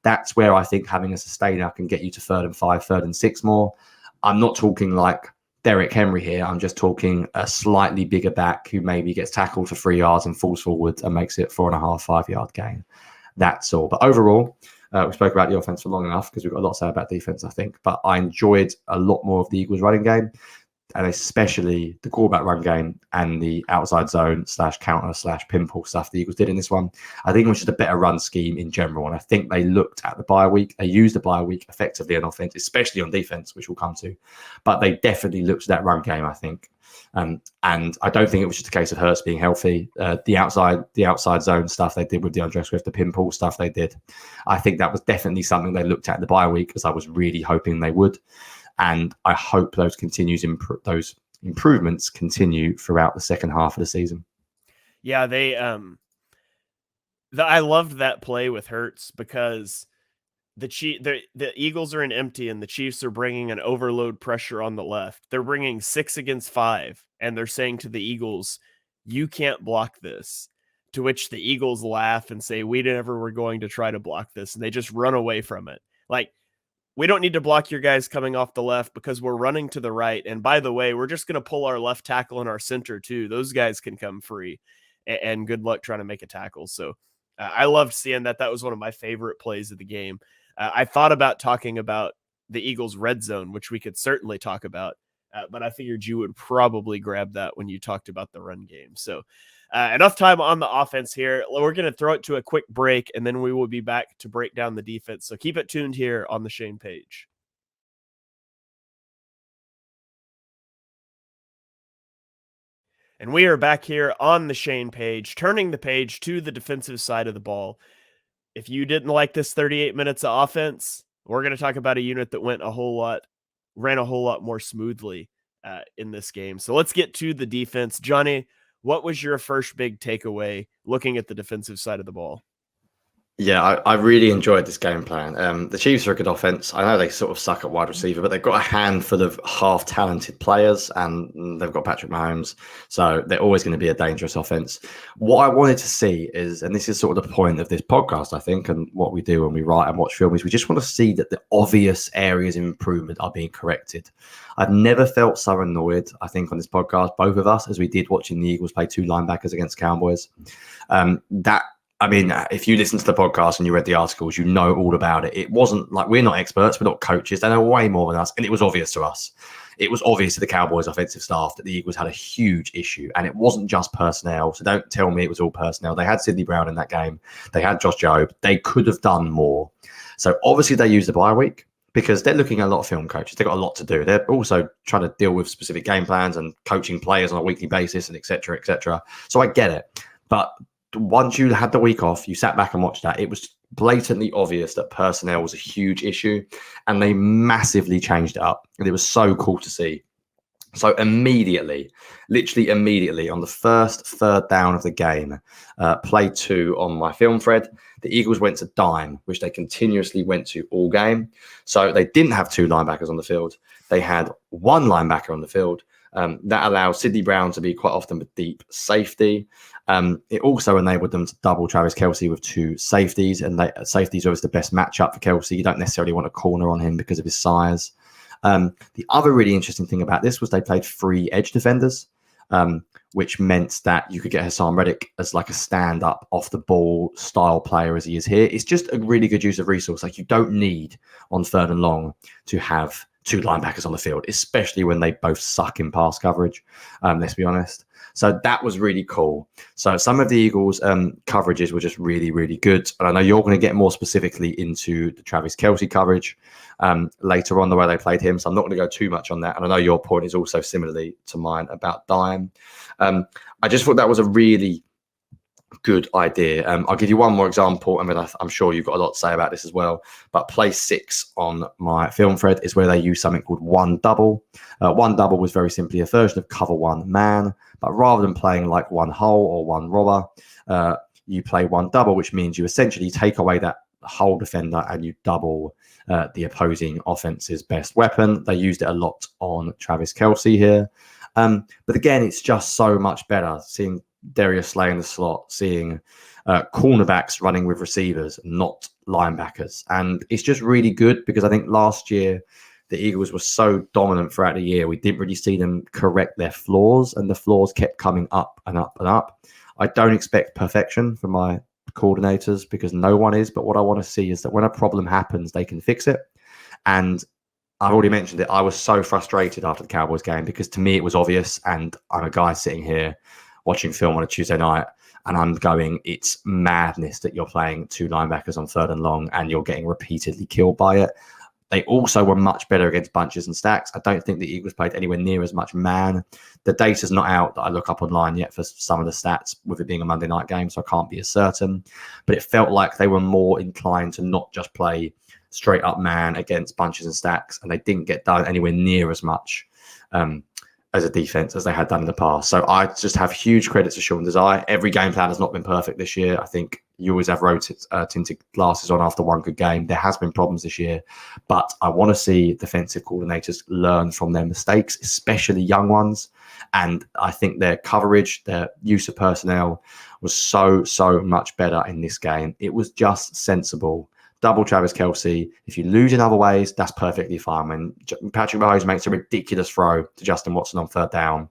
That's where I think having a sustainer can get you to 3rd and 5, 3rd and 6 more. I'm not talking like Derrick Henry here. I'm just talking a slightly bigger back who maybe gets tackled for 3 yards and falls forward and makes it 4.5, 5 yard gain. That's all. But overall, we spoke about the offense for long enough because we've got a lot to say about defense, I think. But I enjoyed a lot more of the Eagles running game, and especially the quarterback run game and the outside zone / counter / pimple stuff the Eagles did in this one. I think it was just a better run scheme in general. And I think they looked at the bye week. They used the bye week effectively on offense, especially on defense, which we'll come to. But they definitely looked at that run game, I think. And I don't think it was just a case of Hurts being healthy. The outside zone stuff they did with DeAndre Swift, the pinball stuff they did, I think that was definitely something they looked at in the bye week, as I was really hoping they would. And I hope those improvements continue throughout the second half of the season. Yeah, I loved that play with Hurts because the Eagles are in empty and the Chiefs are bringing an overload pressure on the left. They're bringing 6 against 5, and they're saying to the Eagles, "You can't block this." To which the Eagles laugh and say, "We never were going to try to block this," and they just run away from it. Like, we don't need to block your guys coming off the left because we're running to the right. And by the way, we're just going to pull our left tackle and our center too. Those guys can come free, and good luck trying to make a tackle. So I loved seeing that. That was one of my favorite plays of the game. I thought about talking about the Eagles red zone, which we could certainly talk about. But I figured you would probably grab that when you talked about the run game. So enough time on the offense here. We're going to throw it to a quick break, and then we will be back to break down the defense. So keep it tuned here on the Shane Page. And we are back here on the Shane Page, turning the page to the defensive side of the ball. If you didn't like this 38 minutes of offense, we're going to talk about a unit that ran a whole lot more smoothly in this game. So let's get to the defense. Johnny, what was your first big takeaway looking at the defensive side of the ball? Yeah, I really enjoyed this game plan. The Chiefs are a good offense. I know they sort of suck at wide receiver, but they've got a handful of half-talented players, and they've got Patrick Mahomes, so they're always going to be a dangerous offense. What I wanted to see is, and this is sort of the point of this podcast, I think, and what we do when we write and watch film is we just want to see that the obvious areas of improvement are being corrected. I've never felt so annoyed, I think, on this podcast, both of us, as we did watching the Eagles play 2 linebackers against Cowboys. That I mean, if you listen to the podcast and you read the articles, you know all about it. It wasn't like we're not experts, we're not coaches. They know way more than us. And it was obvious to us. It was obvious to the Cowboys offensive staff that the Eagles had a huge issue. And it wasn't just personnel. So don't tell me it was all personnel. They had Sidney Brown in that game. They had Josh Jobe. They could have done more. So obviously they used the bye week because they're looking at a lot of film coaches. They've got a lot to do. They're also trying to deal with specific game plans and coaching players on a weekly basis and et cetera, et cetera. So I get it. But once you had the week off, you sat back and watched that, it was blatantly obvious that personnel was a huge issue and they massively changed it up. And it was so cool to see. So immediately, literally immediately on the first third down of the game, play 2 on my film thread, the Eagles went to dime, which they continuously went to all game. So they didn't have 2 linebackers on the field. They had 1 linebacker on the field. That allows Sidney Brown to be quite often a deep safety. It also enabled them to double Travis Kelce with 2 safeties, and safeties are always the best matchup for Kelce. You don't necessarily want a corner on him because of his size. The other really interesting thing about this was they played 3 edge defenders, which meant that you could get Hassan Reddick as like a stand-up off the ball style player as he is here. It's just a really good use of resource. Like you don't need on 3rd and long to have 2 linebackers on the field, especially when they both suck in pass coverage. Let's be honest. So that was really cool. So some of the Eagles' coverages were just really, really good. And I know you're going to get more specifically into the Travis Kelce coverage later on, the way they played him. So I'm not going to go too much on that. And I know your point is also similarly to mine about dime. I just thought that was a really good idea. I'll give you one more example. I mean, I'm sure you've got a lot to say about this as well. But play 6 on my film thread is where they use something called one double. One double was very simply a version of cover 1 man, but rather than playing like one hole or one robber, you play one double, which means you essentially take away that hole defender and you double the opposing offense's best weapon. They used it a lot on Travis Kelce here. But again, it's just so much better seeing Darius Slay in the slot, seeing cornerbacks running with receivers, not linebackers. And it's just really good because I think last year the Eagles were so dominant throughout the year. We didn't really see them correct their flaws, and the flaws kept coming up and up and up. I don't expect perfection from my coordinators because no one is. But what I want to see is that when a problem happens, they can fix it. And I've already mentioned it. I was so frustrated after the Cowboys game because to me it was obvious. And I'm a guy sitting here watching film on a Tuesday night, and I'm going, it's madness that you're playing 2 linebackers on 3rd and long and you're getting repeatedly killed by it. They also were much better against bunches and stacks. I don't think the Eagles played anywhere near as much man. The data's not out that I look up online yet for some of the stats, with it being a Monday night game, so I can't be as certain. But it felt like they were more inclined to not just play straight up man against bunches and stacks, and they didn't get done anywhere near as much as a defense as they had done in the past. So I just have huge credit to Sean Desai. Every game plan has not been perfect this year. I think you always have rose-tinted glasses on after one good game. There has been problems this year, but I want to see defensive coordinators learn from their mistakes, especially young ones. And I think their coverage, their use of personnel was so much better in this game. It was just sensible. Double Travis Kelce. If you lose in other ways, that's perfectly fine. When Patrick Mahomes makes a ridiculous throw to Justin Watson on 3rd down,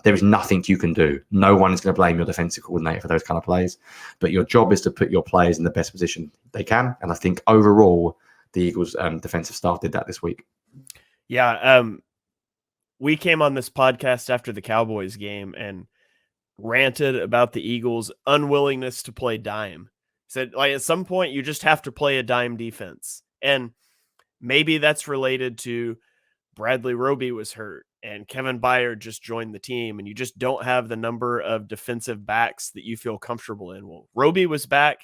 there is nothing you can do. No one is going to blame your defensive coordinator for those kind of plays. But your job is to put your players in the best position they can. And I think overall, the Eagles defensive staff did that this week. Yeah. We came on this podcast after the Cowboys game and ranted about the Eagles' unwillingness to play dime. Said, like, at some point you just have to play a dime defense. And maybe that's related to Bradley Roby was hurt and Kevin Byard just joined the team and you just don't have the number of defensive backs that you feel comfortable in. Well, Roby was back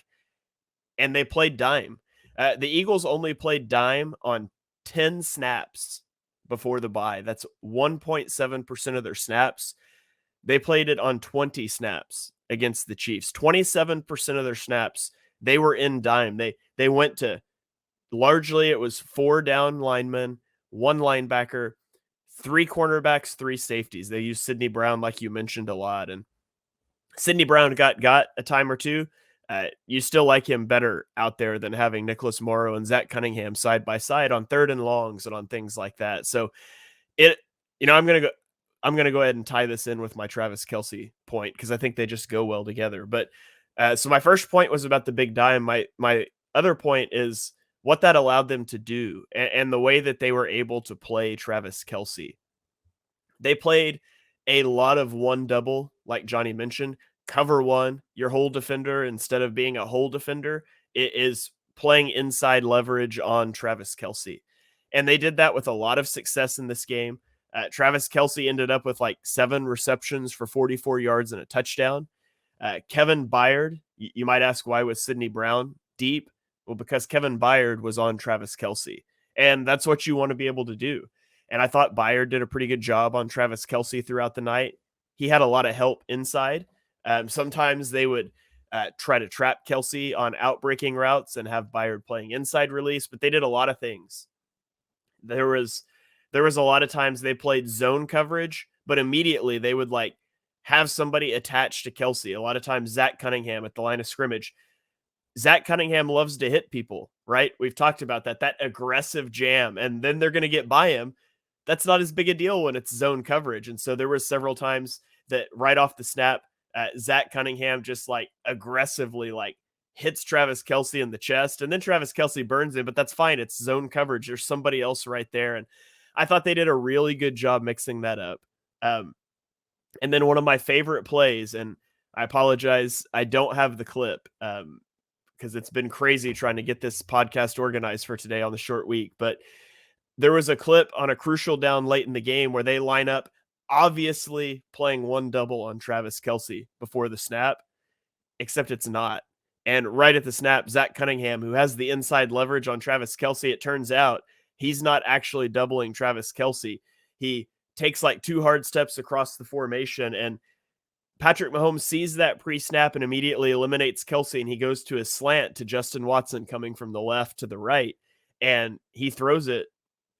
and they played dime. The Eagles only played dime on 10 snaps before the bye. That's 1.7% of their snaps. They played it on 20 snaps against the Chiefs. 27% of their snaps they were in dime. They went to, largely it was 4 down linemen, 1 linebacker, 3 cornerbacks, 3 safeties. They used Sidney Brown, like you mentioned, a lot, and Sidney Brown got a time or two. You still like him better out there than having Nicholas Morrow and Zach Cunningham side by side on 3rd and longs and on things like that. So it, I'm gonna go ahead and tie this in with my Travis Kelce point, because I think they just go well together. But so my first point was about the big dime. My other point is what that allowed them to do, and the way that they were able to play Travis Kelce. They played a lot of 1-double, like Johnny mentioned. Cover 1, your hole defender, instead of being a hole defender, it is playing inside leverage on Travis Kelce. And they did that with a lot of success in this game. Travis Kelce ended up with like 7 receptions for 44 yards and a touchdown. Kevin Byard, you might ask, why was Sidney Brown deep? Well, because Kevin Byard was on Travis Kelce, and that's what you want to be able to do. And I thought Byard did a pretty good job on Travis Kelce throughout the night. He had a lot of help inside. Sometimes they would try to trap Kelce on outbreaking routes and have Byard playing inside release, but they did a lot of things. There was a lot of times they played zone coverage, but immediately they would like have somebody attached to Kelce. A lot of times Zach Cunningham at the line of scrimmage. Zach Cunningham loves to hit people, right? We've talked about that aggressive jam, and then they're going to get by him. That's not as big a deal when it's zone coverage. And so there were several times that right off the snap, Zach Cunningham just like aggressively like hits Travis Kelce in the chest, and then Travis Kelce burns him, but that's fine. It's zone coverage. There's somebody else right there. And I thought they did a really good job mixing that up. And then one of my favorite plays, and I apologize, I don't have the clip because it's been crazy trying to get this podcast organized for today on the short week, but there was a clip on a crucial down late in the game where they line up, obviously playing 1-double on Travis Kelce before the snap, except it's not. And right at the snap, Zach Cunningham, who has the inside leverage on Travis Kelce, it turns out he's not actually doubling Travis Kelce. He takes like 2 hard steps across the formation, and Patrick Mahomes sees that pre-snap and immediately eliminates Kelce, and he goes to a slant to Justin Watson coming from the left to the right, and he throws it,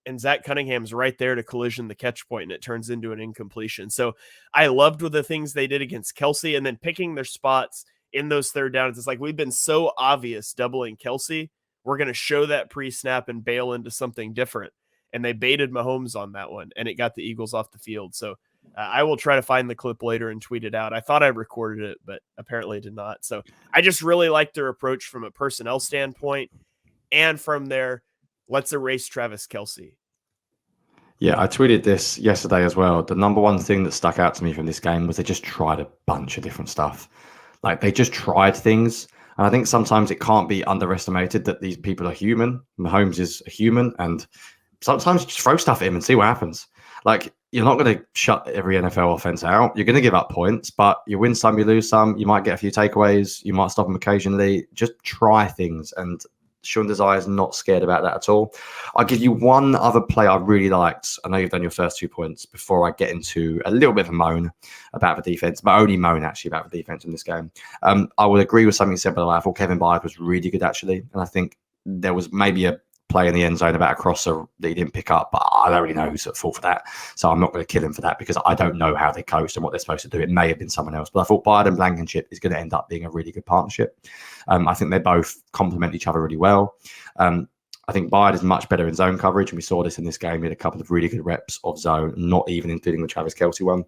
and Zach Cunningham's right there to collision the catch point, and it turns into an incompletion. So I loved the things they did against Kelce, and then picking their spots in those 3rd downs. It's like, we've been so obvious doubling Kelce. We're going to show that pre-snap and bail into something different. And they baited Mahomes on that one, and it got the Eagles off the field. So I will try to find the clip later and tweet it out. I thought I recorded it, but apparently did not. So I just really like their approach from a personnel standpoint, and from their let's erase Travis Kelce. Yeah, I tweeted this yesterday as well. The number one thing that stuck out to me from this game was they just tried a bunch of different stuff. Like, they just tried things. And I think sometimes it can't be underestimated that these people are human. Mahomes is a human, and sometimes just throw stuff at him and see what happens. Like, you're not going to shut every NFL offense out. You're going to give up points, but you win some, you lose some. You might get a few takeaways. You might stop them occasionally. Just try things. And Sean Desai is not scared about that at all. I'll give you one other play I really liked. I know you've done your first 2 points before I get into a little bit of a moan about the defense, but only moan actually about the defense in this game. I would agree with something you said, by the way. I thought Kevin Byard was really good actually. And I think there was maybe a play in the end zone about a crosser that he didn't pick up, but I don't really know who's at fault for that. So I'm not going to kill him for that, because I don't know how they coached and what they're supposed to do. It may have been someone else, but I thought Byard and Blankenship is going to end up being a really good partnership. I think they both complement each other really well. I think Byard is much better in zone coverage, and we saw this in this game. He had a couple of really good reps of zone, not even including the Travis Kelce one.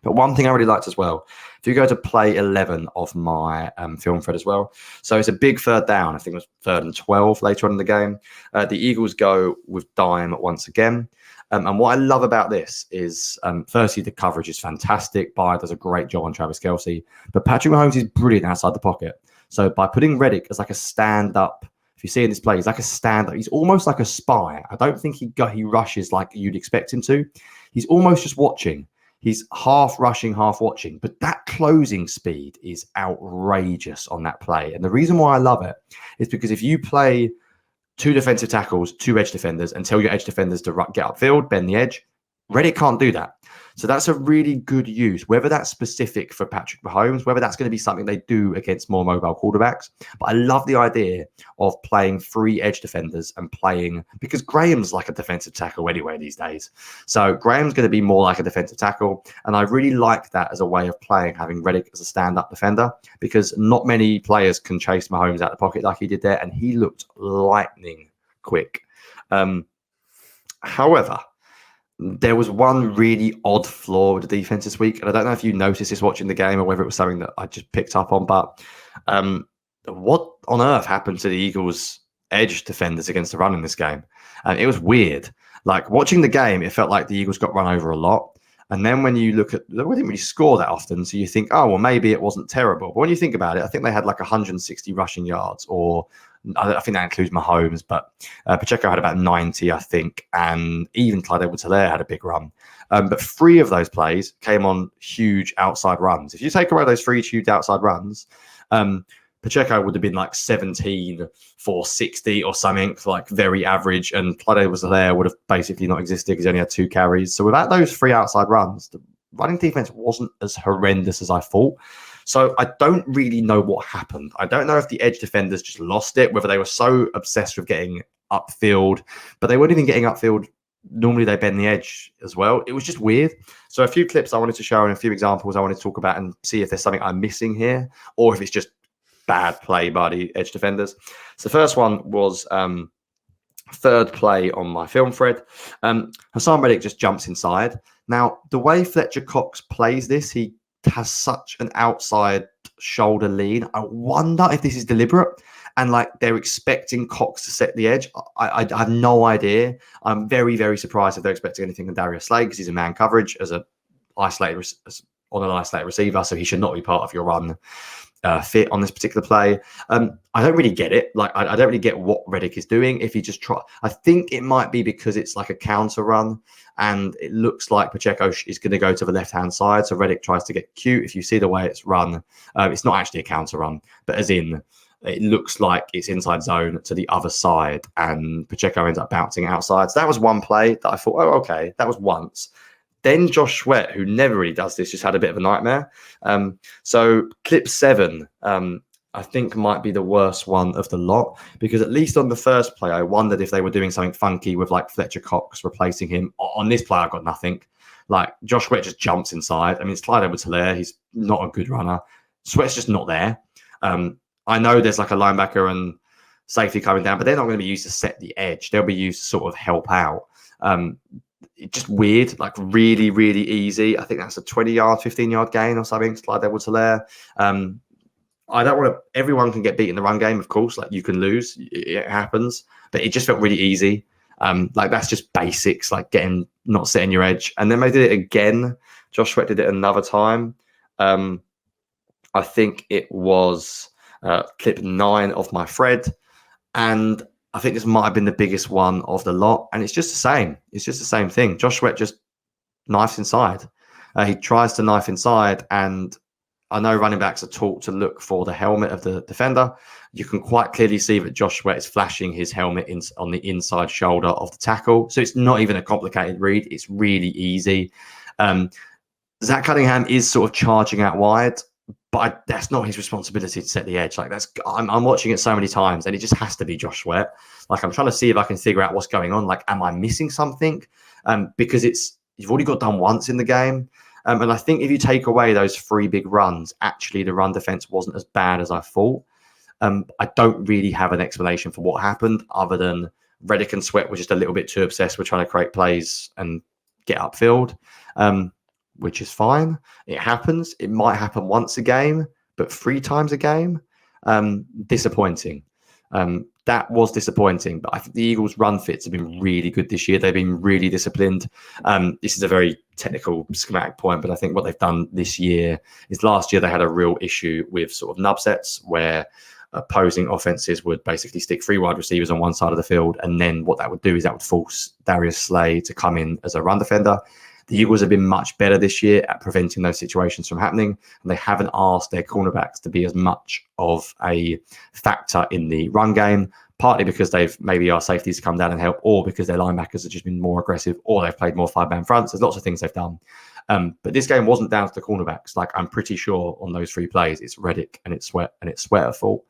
But one thing I really liked as well, if you go to play 11 of my film thread as well, so it's a big 3rd down. I think it was 3rd and 12 later on in the game. The Eagles go with dime once again. And what I love about this is, firstly, the coverage is fantastic. Byard does a great job on Travis Kelce. But Patrick Mahomes is brilliant outside the pocket. So by putting Reddick as like a stand-up, if you see in this play, he's like a stand-up. He's almost like a spy. I don't think he rushes like you'd expect him to. He's almost just watching. He's half rushing, half watching, but that closing speed is outrageous on that play. And the reason why I love it is because if you play 2 defensive tackles, 2 edge defenders, and tell your edge defenders to get upfield, bend the edge, Reddick can't do that. So that's a really good use, whether that's specific for Patrick Mahomes, whether that's going to be something they do against more mobile quarterbacks. But I love the idea of playing three edge defenders and playing, because Graham's like a defensive tackle anyway these days. So Graham's going to be more like a defensive tackle. And I really like that as a way of playing, having Reddick as a stand-up defender, because not many players can chase Mahomes out of the pocket like he did there. And he looked lightning quick. However, there was one really odd flaw with the defense this week. And I don't know if you noticed this watching the game or whether it was something that I just picked up on, but what on earth happened to the Eagles' edge defenders against the run in this game? And it was weird. Like watching the game, it felt like the Eagles got run over a lot. And then when you look at, they didn't really score that often. So you think, oh, well, maybe it wasn't terrible. But when you think about it, I think they had like 160 rushing yards, or I think that includes Mahomes, but Pacheco had about 90, I think. And even Clyde Edwards-Helaire had a big run. But 3 of those plays came on huge outside runs. If you take away those 3 huge outside runs, Pacheco would have been like 17 for 60 or something, like very average. And Clyde Edwards-Helaire would have basically not existed because he only had 2 carries. So without those 3 outside runs, the running defense wasn't as horrendous as I thought. So I don't really know what happened. I don't know if the edge defenders just lost it, whether they were so obsessed with getting upfield, but they weren't even getting upfield. Normally they bend the edge as well. It was just weird. So a few clips I wanted to show and a few examples I wanted to talk about and see if there's something I'm missing here or if it's just bad play by the edge defenders. So the first one was third play on my film thread. Hassan Reddick just jumps inside. Now, the way Fletcher Cox plays this, he has such an outside shoulder lean. I wonder if this is deliberate and like they're expecting Cox to set the edge. I have no idea. I'm very, very surprised if they're expecting anything from Darius Slade because he's a man coverage as an isolated receiver, so he should not be part of your run fit on this particular play. I don't really get it. Like I don't really get what Reddick is doing. If he just try, I think it might be because it's like a counter run and it looks like Pacheco is going to go to the left-hand side. So Reddick tries to get cute. If you see the way it's run, it's not actually a counter run, but as in it looks like it's inside zone to the other side and Pacheco ends up bouncing outside. So that was one play that I thought, oh, okay, that was once. Then Josh Sweat, who never really does this, just had a bit of a nightmare. So clip 7, I think might be the worst one of the lot because at least on the first play, I wondered if they were doing something funky with like Fletcher Cox replacing him. On this play, I got nothing. Like Josh Sweat just jumps inside. I mean, it's Clyde Edwards-Helaire. He's not a good runner. Sweat's just not there. I know there's like a linebacker and safety coming down, but they're not going to be used to set the edge. They'll be used to sort of help out. It's just weird, like really, really easy. I think that's a 20-yard, 15-yard gain or something. Clyde Edwards-Helaire. I don't want to. Everyone can get beat in the run game, of course. Like you can lose, it happens. But it just felt really easy. Like that's just basics, like not setting your edge. And then they did it again. Josh Sweat did it another time. I think it was clip 9 of my thread, and I think this might have been the biggest one of the lot. And it's just the same. It's just the same thing. Josh Sweat just knifes inside. He tries to knife inside, and I know running backs are taught to look for the helmet of the defender. You can quite clearly see that Josh Sweat is flashing his helmet on the inside shoulder of the tackle. So it's not even a complicated read. It's really easy. Zach Cunningham is sort of charging out wide, but that's not his responsibility to set the edge. Like I'm watching it so many times, and it just has to be Josh Sweat. Like I'm trying to see if I can figure out what's going on. Like, am I missing something? Because you've already got done once in the game. And I think if you take away those 3 big runs, actually the run defense wasn't as bad as I thought. I don't really have an explanation for what happened other than Reddick and Sweat were just a little bit too obsessed with trying to create plays and get upfield, which is fine. It happens. It might happen once a game, but 3 times a game, disappointing. That was disappointing, but I think the Eagles' run fits have been really good this year. They've been really disciplined. This is a very technical schematic point, but I think what they've done this year is last year they had a real issue with sort of nub sets where opposing offenses would basically stick 3 wide receivers on one side of the field, and then what that would do is that would force Darius Slade to come in as a run defender. The Eagles have been much better this year at preventing those situations from happening, and they haven't asked their cornerbacks to be as much of a factor in the run game. partly because maybe our safeties come down and help, or because their linebackers have just been more aggressive, or they've played more 5-man fronts. There's lots of things they've done. But this game wasn't down to the cornerbacks. Like, I'm pretty sure on those 3 plays, it's Reddick and it's Sweat at fault.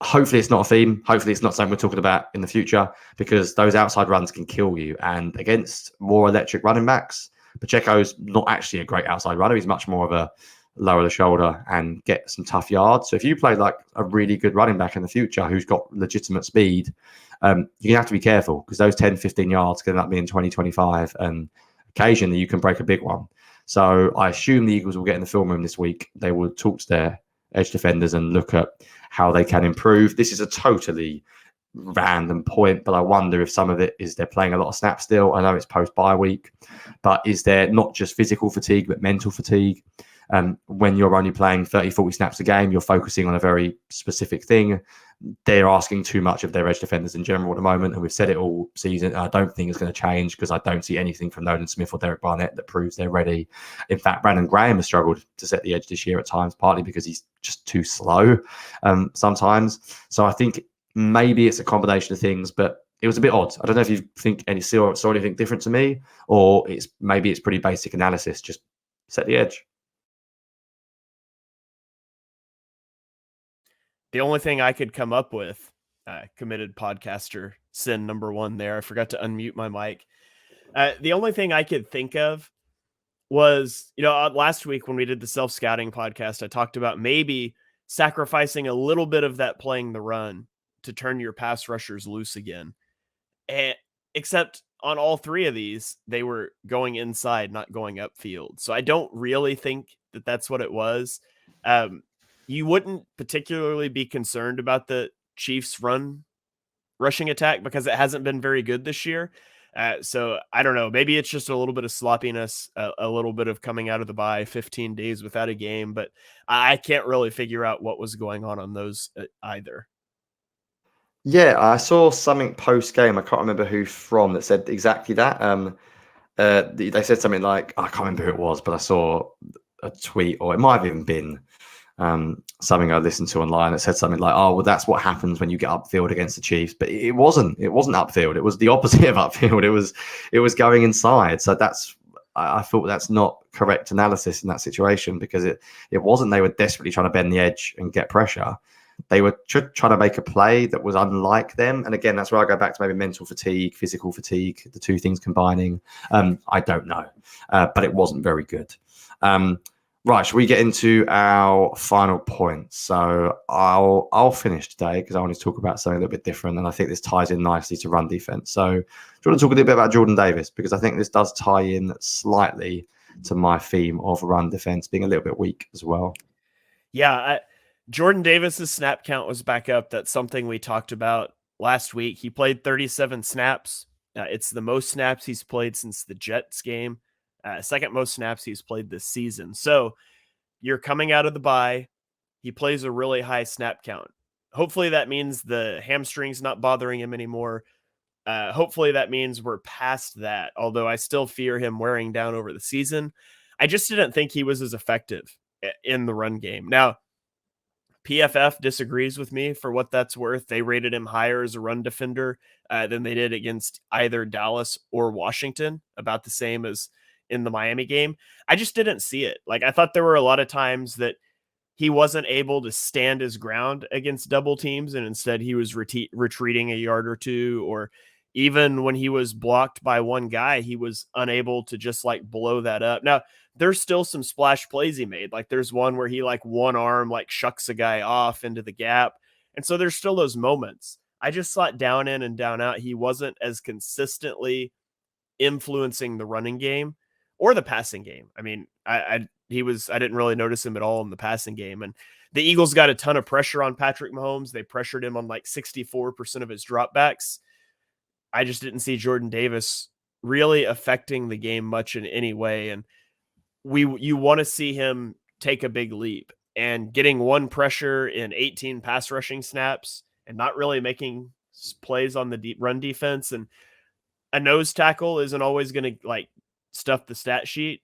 Hopefully it's not a theme. Hopefully it's not something we're talking about in the future, because those outside runs can kill you. And against more electric running backs, Pacheco's not actually a great outside runner. He's much more of a lower the shoulder and get some tough yards. So if you play like a really good running back in the future who's got legitimate speed, you have to be careful, because those 10, 15 yards can end up being 20, 25, and occasionally you can break a big one. So I assume the Eagles will get in the film room this week. They will talk to their edge defenders and look at how they can improve. This is a totally random point, but I wonder if some of it is they're playing a lot of snaps still. I know it's post-bye week, but is there not just physical fatigue, but mental fatigue? When you're only playing 30, 40 snaps a game, you're focusing on a very specific thing. They're asking too much of their edge defenders in general at the moment, and we've said it all season. I don't think it's going to change, because I don't see anything from Nolan Smith or Derek Barnett that proves they're ready. In fact, Brandon Graham has struggled to set the edge this year at times, partly because he's just too slow sometimes. So I think maybe it's a combination of things, but it was a bit odd. I don't know if you think saw anything different to me, or it's pretty basic analysis. Just set the edge. The only thing I could come up with, committed podcaster sin number 1 there, I forgot to unmute my mic. The only thing I could think of was, last week when we did the self-scouting podcast, I talked about maybe sacrificing a little bit of that playing the run to turn your pass rushers loose again. Except on all 3 of these, they were going inside, not going upfield. So I don't really think that that's what it was. You wouldn't particularly be concerned about the Chiefs' rushing attack, because it hasn't been very good this year. So I don't know. Maybe it's just a little bit of sloppiness, a little bit of coming out of the bye, 15 days without a game. But I can't really figure out what was going on those either. Yeah, I saw something post-game. I can't remember who from, that said exactly that. They said something like, I can't remember who it was, but I saw a tweet, or it might have even been something I listened to online that said something like, "Oh, well, that's what happens when you get upfield against the Chiefs." But it wasn't. It wasn't upfield. It was the opposite of upfield. It was going inside. So I thought that's not correct analysis in that situation, because it wasn't. They were desperately trying to bend the edge and get pressure. They were trying to make a play that was unlike them. And again, that's where I go back to maybe mental fatigue, physical fatigue, the 2 things combining. I don't know, but it wasn't very good. Right, shall we get into our final points? So I'll finish today, because I want to talk about something a little bit different, and I think this ties in nicely to run defense. So do you want to talk a little bit about Jordan Davis? Because I think this does tie in slightly to my theme of run defense being a little bit weak as well. Yeah, Jordan Davis's snap count was back up. That's something we talked about last week. He played 37 snaps. It's the most snaps he's played since the Jets game. Second most snaps he's played this season. So you're coming out of the bye. He plays a really high snap count. Hopefully that means the hamstring's not bothering him anymore. Hopefully that means we're past that, although I still fear him wearing down over the season. I just didn't think he was as effective in the run game. Now, PFF disagrees with me for what that's worth. They rated him higher as a run defender than they did against either Dallas or Washington, about the same as in the Miami game. I just didn't see it. Like, I thought there were a lot of times that he wasn't able to stand his ground against double teams, and instead he was retreating a yard or two, or even when he was blocked by one guy, he was unable to just like blow that up. Now, there's still some splash plays he made. Like, there's one where he like one arm like shucks a guy off into the gap. And so there's still those moments. I just thought down in and down out, he wasn't as consistently influencing the running game or the passing game. I mean, I didn't really notice him at all in the passing game. And the Eagles got a ton of pressure on Patrick Mahomes. They pressured him on like 64% of his dropbacks. I just didn't see Jordan Davis really affecting the game much in any way. And you want to see him take a big leap, and getting one pressure in 18 pass rushing snaps and not really making plays on the deep run defense. And a nose tackle isn't always going to like stuff the stat sheet,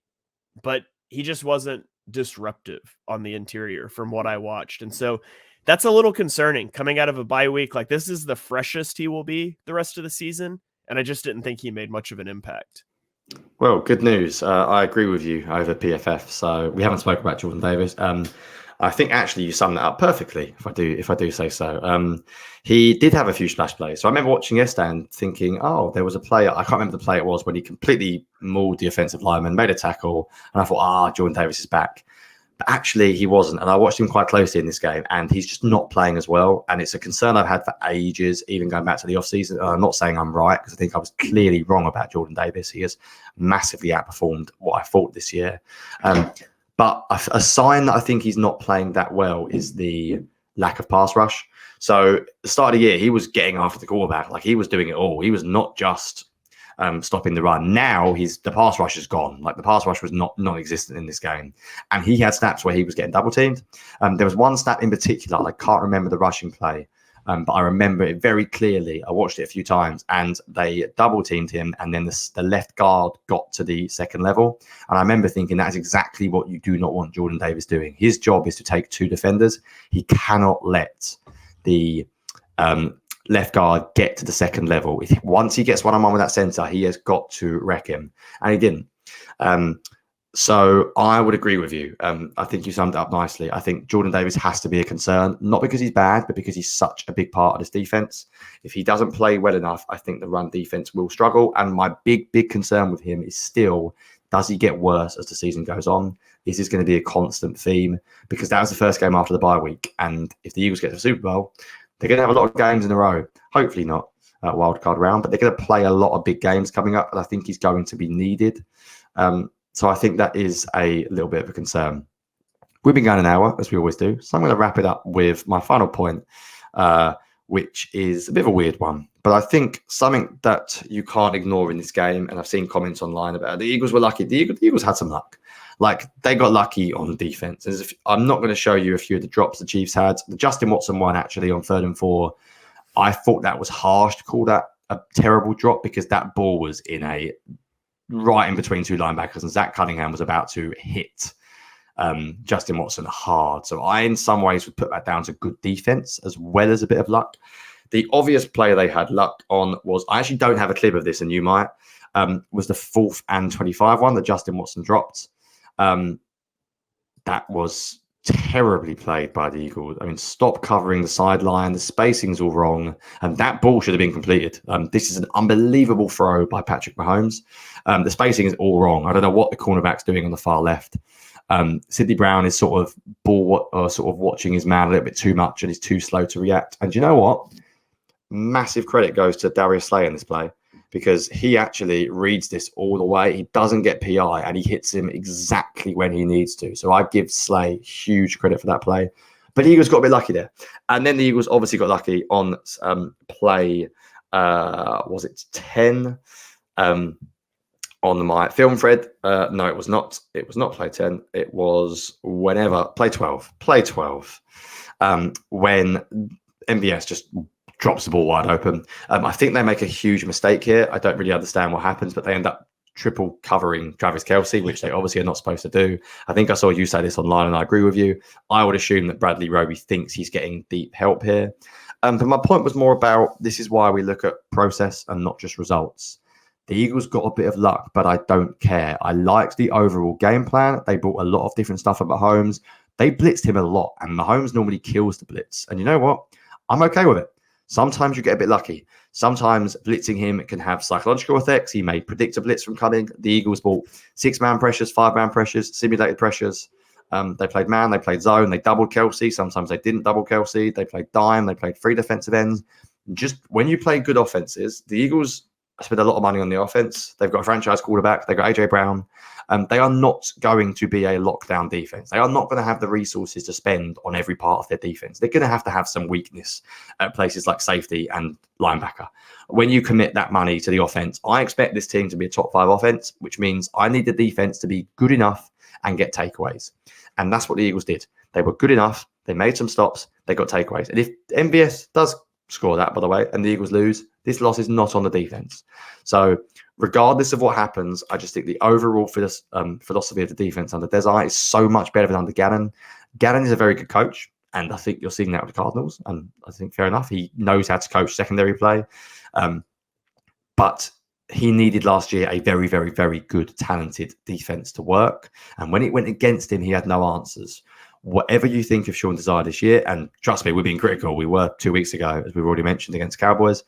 but he just wasn't disruptive on the interior from what I watched. And so that's a little concerning coming out of a bye week. Like, this is the freshest he will be the rest of the season, and I just didn't think he made much of an impact. Well, good news. I agree with you over PFF. So we haven't spoken about Jordan Davis. I think actually you summed that up perfectly, if I do say so. He did have a few splash plays. So I remember watching yesterday and thinking, oh, there was a player, I can't remember the play it was, when he completely mauled the offensive lineman, made a tackle, and I thought, Jordan Davis is back. But actually he wasn't. And I watched him quite closely in this game, and he's just not playing as well. And it's a concern I've had for ages, even going back to the offseason. I'm not saying I'm right, because I think I was clearly wrong about Jordan Davis. He has massively outperformed what I thought this year. But a sign that I think he's not playing that well is the lack of pass rush. So at the start of the year, he was getting after the quarterback. Like, he was doing it all. He was not just stopping the run. Now the pass rush is gone. Like, the pass rush was non-existent in this game. And he had snaps where he was getting double teamed. There was one snap in particular, I can't remember the rushing play, but I remember it very clearly. I watched it a few times, and they double teamed him, and then the left guard got to the second level. And I remember thinking that is exactly what you do not want Jordan Davis doing. His job is to take two defenders. He cannot let the left guard get to the second level. Once he gets one-on-one with that center, he has got to wreck him, and he didn't. So I would agree with you. I think you summed it up nicely. I think Jordan Davis has to be a concern, not because he's bad, but because he's such a big part of this defense. If he doesn't play well enough, I think the run defense will struggle. And my big concern with him is still, does he get worse as the season goes on? Is this going to be a constant theme? Because that was the first game after the bye week. And if the Eagles get to the Super Bowl, they're going to have a lot of games in a row. Hopefully not a wild card round, but they're going to play a lot of big games coming up. And I think he's going to be needed. So I think that is a little bit of a concern. We've been going an hour, as we always do. So I'm going to wrap it up with my final point, which is a bit of a weird one. But I think something that you can't ignore in this game, and I've seen comments online about it, the Eagles were lucky. The Eagles had some luck. Like, they got lucky on defense. I'm not going to show you a few of the drops the Chiefs had. The Justin Watson one, actually, on 3rd and 4, I thought that was harsh to call that a terrible drop, because that ball was right in between two linebackers, and Zach Cunningham was about to hit Justin Watson hard. So I, in some ways, would put that down to good defense as well as a bit of luck. The obvious play they had luck on was, I actually don't have a clip of this, and you might, was the 4th and 25 one that Justin Watson dropped. That was terribly played by the Eagles. I mean, stop covering the sideline. The spacing's all wrong, and that ball should have been completed. This is an unbelievable throw by Patrick Mahomes. The spacing is all wrong. I don't know what the cornerback's doing on the far left. Sidney Brown is sort of watching his man a little bit too much, and he's too slow to react. And you know what? Massive credit goes to Darius Slay in this play, because he actually reads this all the way. He doesn't get PI, and he hits him exactly when he needs to. So I give Slay huge credit for that play. But the Eagles got a bit lucky there. And then the Eagles obviously got lucky on play, was it 10? On my film thread. No, it was not. It was not play 10. It was play 12. Play 12. When MVS just drops the ball wide open. I think they make a huge mistake here. I don't really understand what happens, but they end up triple covering Travis Kelce, which they obviously are not supposed to do. I think I saw you say this online, and I agree with you. I would assume that Bradley Roby thinks he's getting deep help here. But my point was more about, this is why we look at process and not just results. The Eagles got a bit of luck, but I don't care. I liked the overall game plan. They brought a lot of different stuff at Mahomes. They blitzed him a lot, and Mahomes normally kills the blitz. And you know what? I'm okay with it. Sometimes you get a bit lucky. Sometimes blitzing him can have psychological effects. He may predict a blitz from cutting. The Eagles bought 6-man pressures, 5-man pressures, simulated pressures. They played man, they played zone, they doubled Kelce. Sometimes they didn't double Kelce. They played dime, they played 3 defensive ends. Just when you play good offenses, the Eagles spend a lot of money on the offense. They've got a franchise quarterback. They've got AJ Brown. They are not going to be a lockdown defense. They are not going to have the resources to spend on every part of their defense. They're going to have some weakness at places like safety and linebacker. When you commit that money to the offense, I expect this team to be a top 5 offense, which means I need the defense to be good enough and get takeaways. And that's what the Eagles did. They were good enough. They made some stops. They got takeaways. And if MVS does score that, by the way, and the Eagles lose, this loss is not on the defense. So regardless of what happens, I just think the overall philosophy of the defense under Desai is so much better than under Gannon. Gannon is a very good coach, And I think you're seeing that with the Cardinals. And I think fair enough. He knows how to coach secondary play. But he needed last year a very, very, very good, talented defense to work. And when it went against him, he had no answers. Whatever you think of Sean Desire this year, and trust me, we're being critical. We were 2 weeks ago, as we've already mentioned, against Cowboys.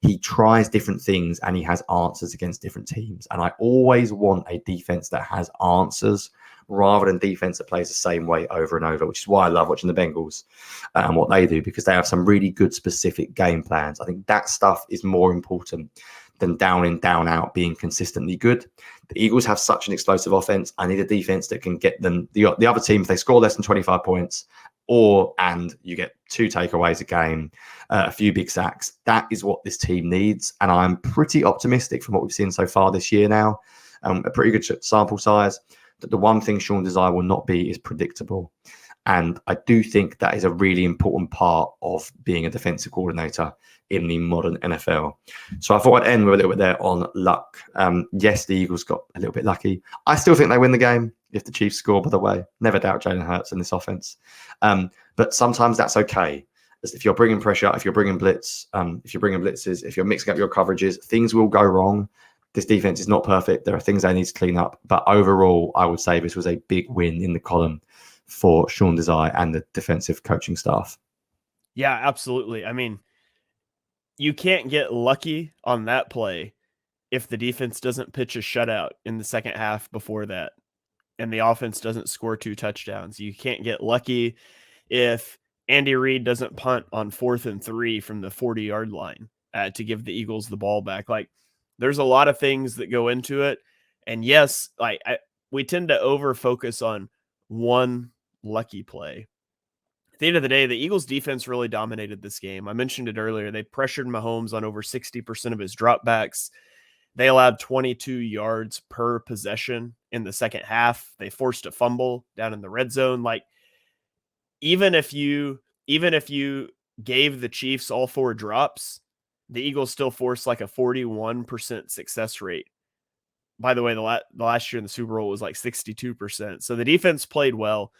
He tries different things and he has answers against different teams. And I always want a defense that has answers rather than defense that plays the same way over and over, which is why I love watching the Bengals and what they do, because they have some really good specific game plans. I think that stuff is more important than down in, down out being consistently good. The Eagles have such an explosive offense. I need a defense that can get them, the other team, if they score less than 25 points, and you get 2 takeaways a game, a few big sacks. That is what this team needs. And I'm pretty optimistic from what we've seen so far this year now. A pretty good sample size. That the one thing Sean Desire will not be is predictable. And I do think that is a really important part of being a defensive coordinator in the modern NFL. So I thought I'd end with a little bit there on luck. Yes, the Eagles got a little bit lucky. I still think they win the game if the Chiefs score, by the way. Never doubt Jalen Hurts in this offense. But sometimes that's okay. If you're bringing pressure, if you're bringing blitz, if you're bringing blitzes, if you're mixing up your coverages, things will go wrong. This defense is not perfect. There are things they need to clean up. But overall, I would say this was a big win in the column for Sean Desire and the defensive coaching staff. Yeah, absolutely. I mean, you can't get lucky on that play if the defense doesn't pitch a shutout in the second half before that and the offense doesn't score 2 touchdowns. You can't get lucky if Andy Reid doesn't punt on 4th and 3 from the 40-yard line to give the Eagles the ball back. Like, there's a lot of things that go into it. And yes, we tend to over focus on one lucky play. At the end of the day, the Eagles defense really dominated this game. I mentioned it earlier. They pressured Mahomes on over 60% of his dropbacks. They allowed 22 yards per possession in the second half. They forced a fumble down in the red zone. Like, even if you gave the Chiefs all 4 drops, the Eagles still forced like a 41% success rate. By the way, the last year in the Super Bowl was like 62%. So the defense played well.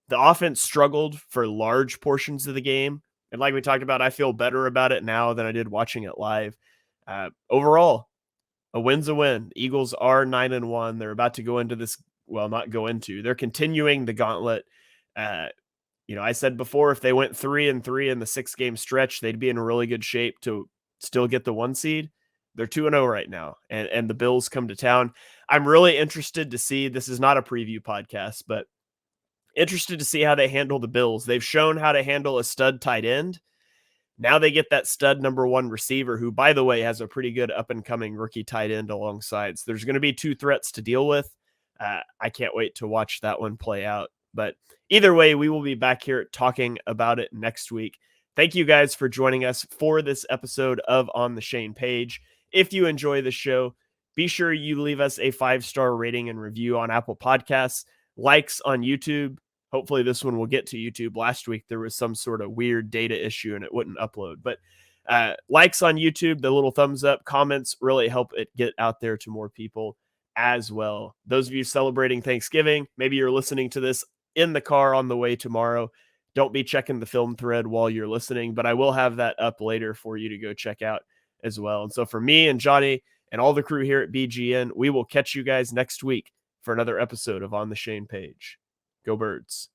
The offense struggled for large portions of the game. And like we talked about, I feel better about it now than I did watching it live. Overall, a win's a win. The Eagles are 9-1. They're about to go into this. Well, not go into. They're continuing the gauntlet. I said before, if they went 3-3 in the 6-game stretch, they'd be in really good shape to still get the 1 seed. They're 2-0 right now, and the Bills come to town. I'm really interested to see. This is not a preview podcast, but interested to see how they handle the Bills. They've shown how to handle a stud tight end. Now they get that stud number 1 receiver, who, by the way, has a pretty good up-and-coming rookie tight end alongside. So there's going to be 2 threats to deal with. I can't wait to watch that one play out. But either way, we will be back here talking about it next week. Thank you guys for joining us for this episode of On the Shane Page. If you enjoy the show, be sure you leave us a 5-star rating and review on Apple Podcasts, likes on YouTube. Hopefully this one will get to YouTube. Last week, there was some sort of weird data issue and it wouldn't upload. But likes on YouTube, the little thumbs up, comments really help it get out there to more people as well. Those of you celebrating Thanksgiving, maybe you're listening to this in the car on the way tomorrow. Don't be checking the film thread while you're listening, but I will have that up later for you to go check out as well. And so for me and Johnny and all the crew here at BGN, we will catch you guys next week for another episode of On the Shane Page. Go Birds.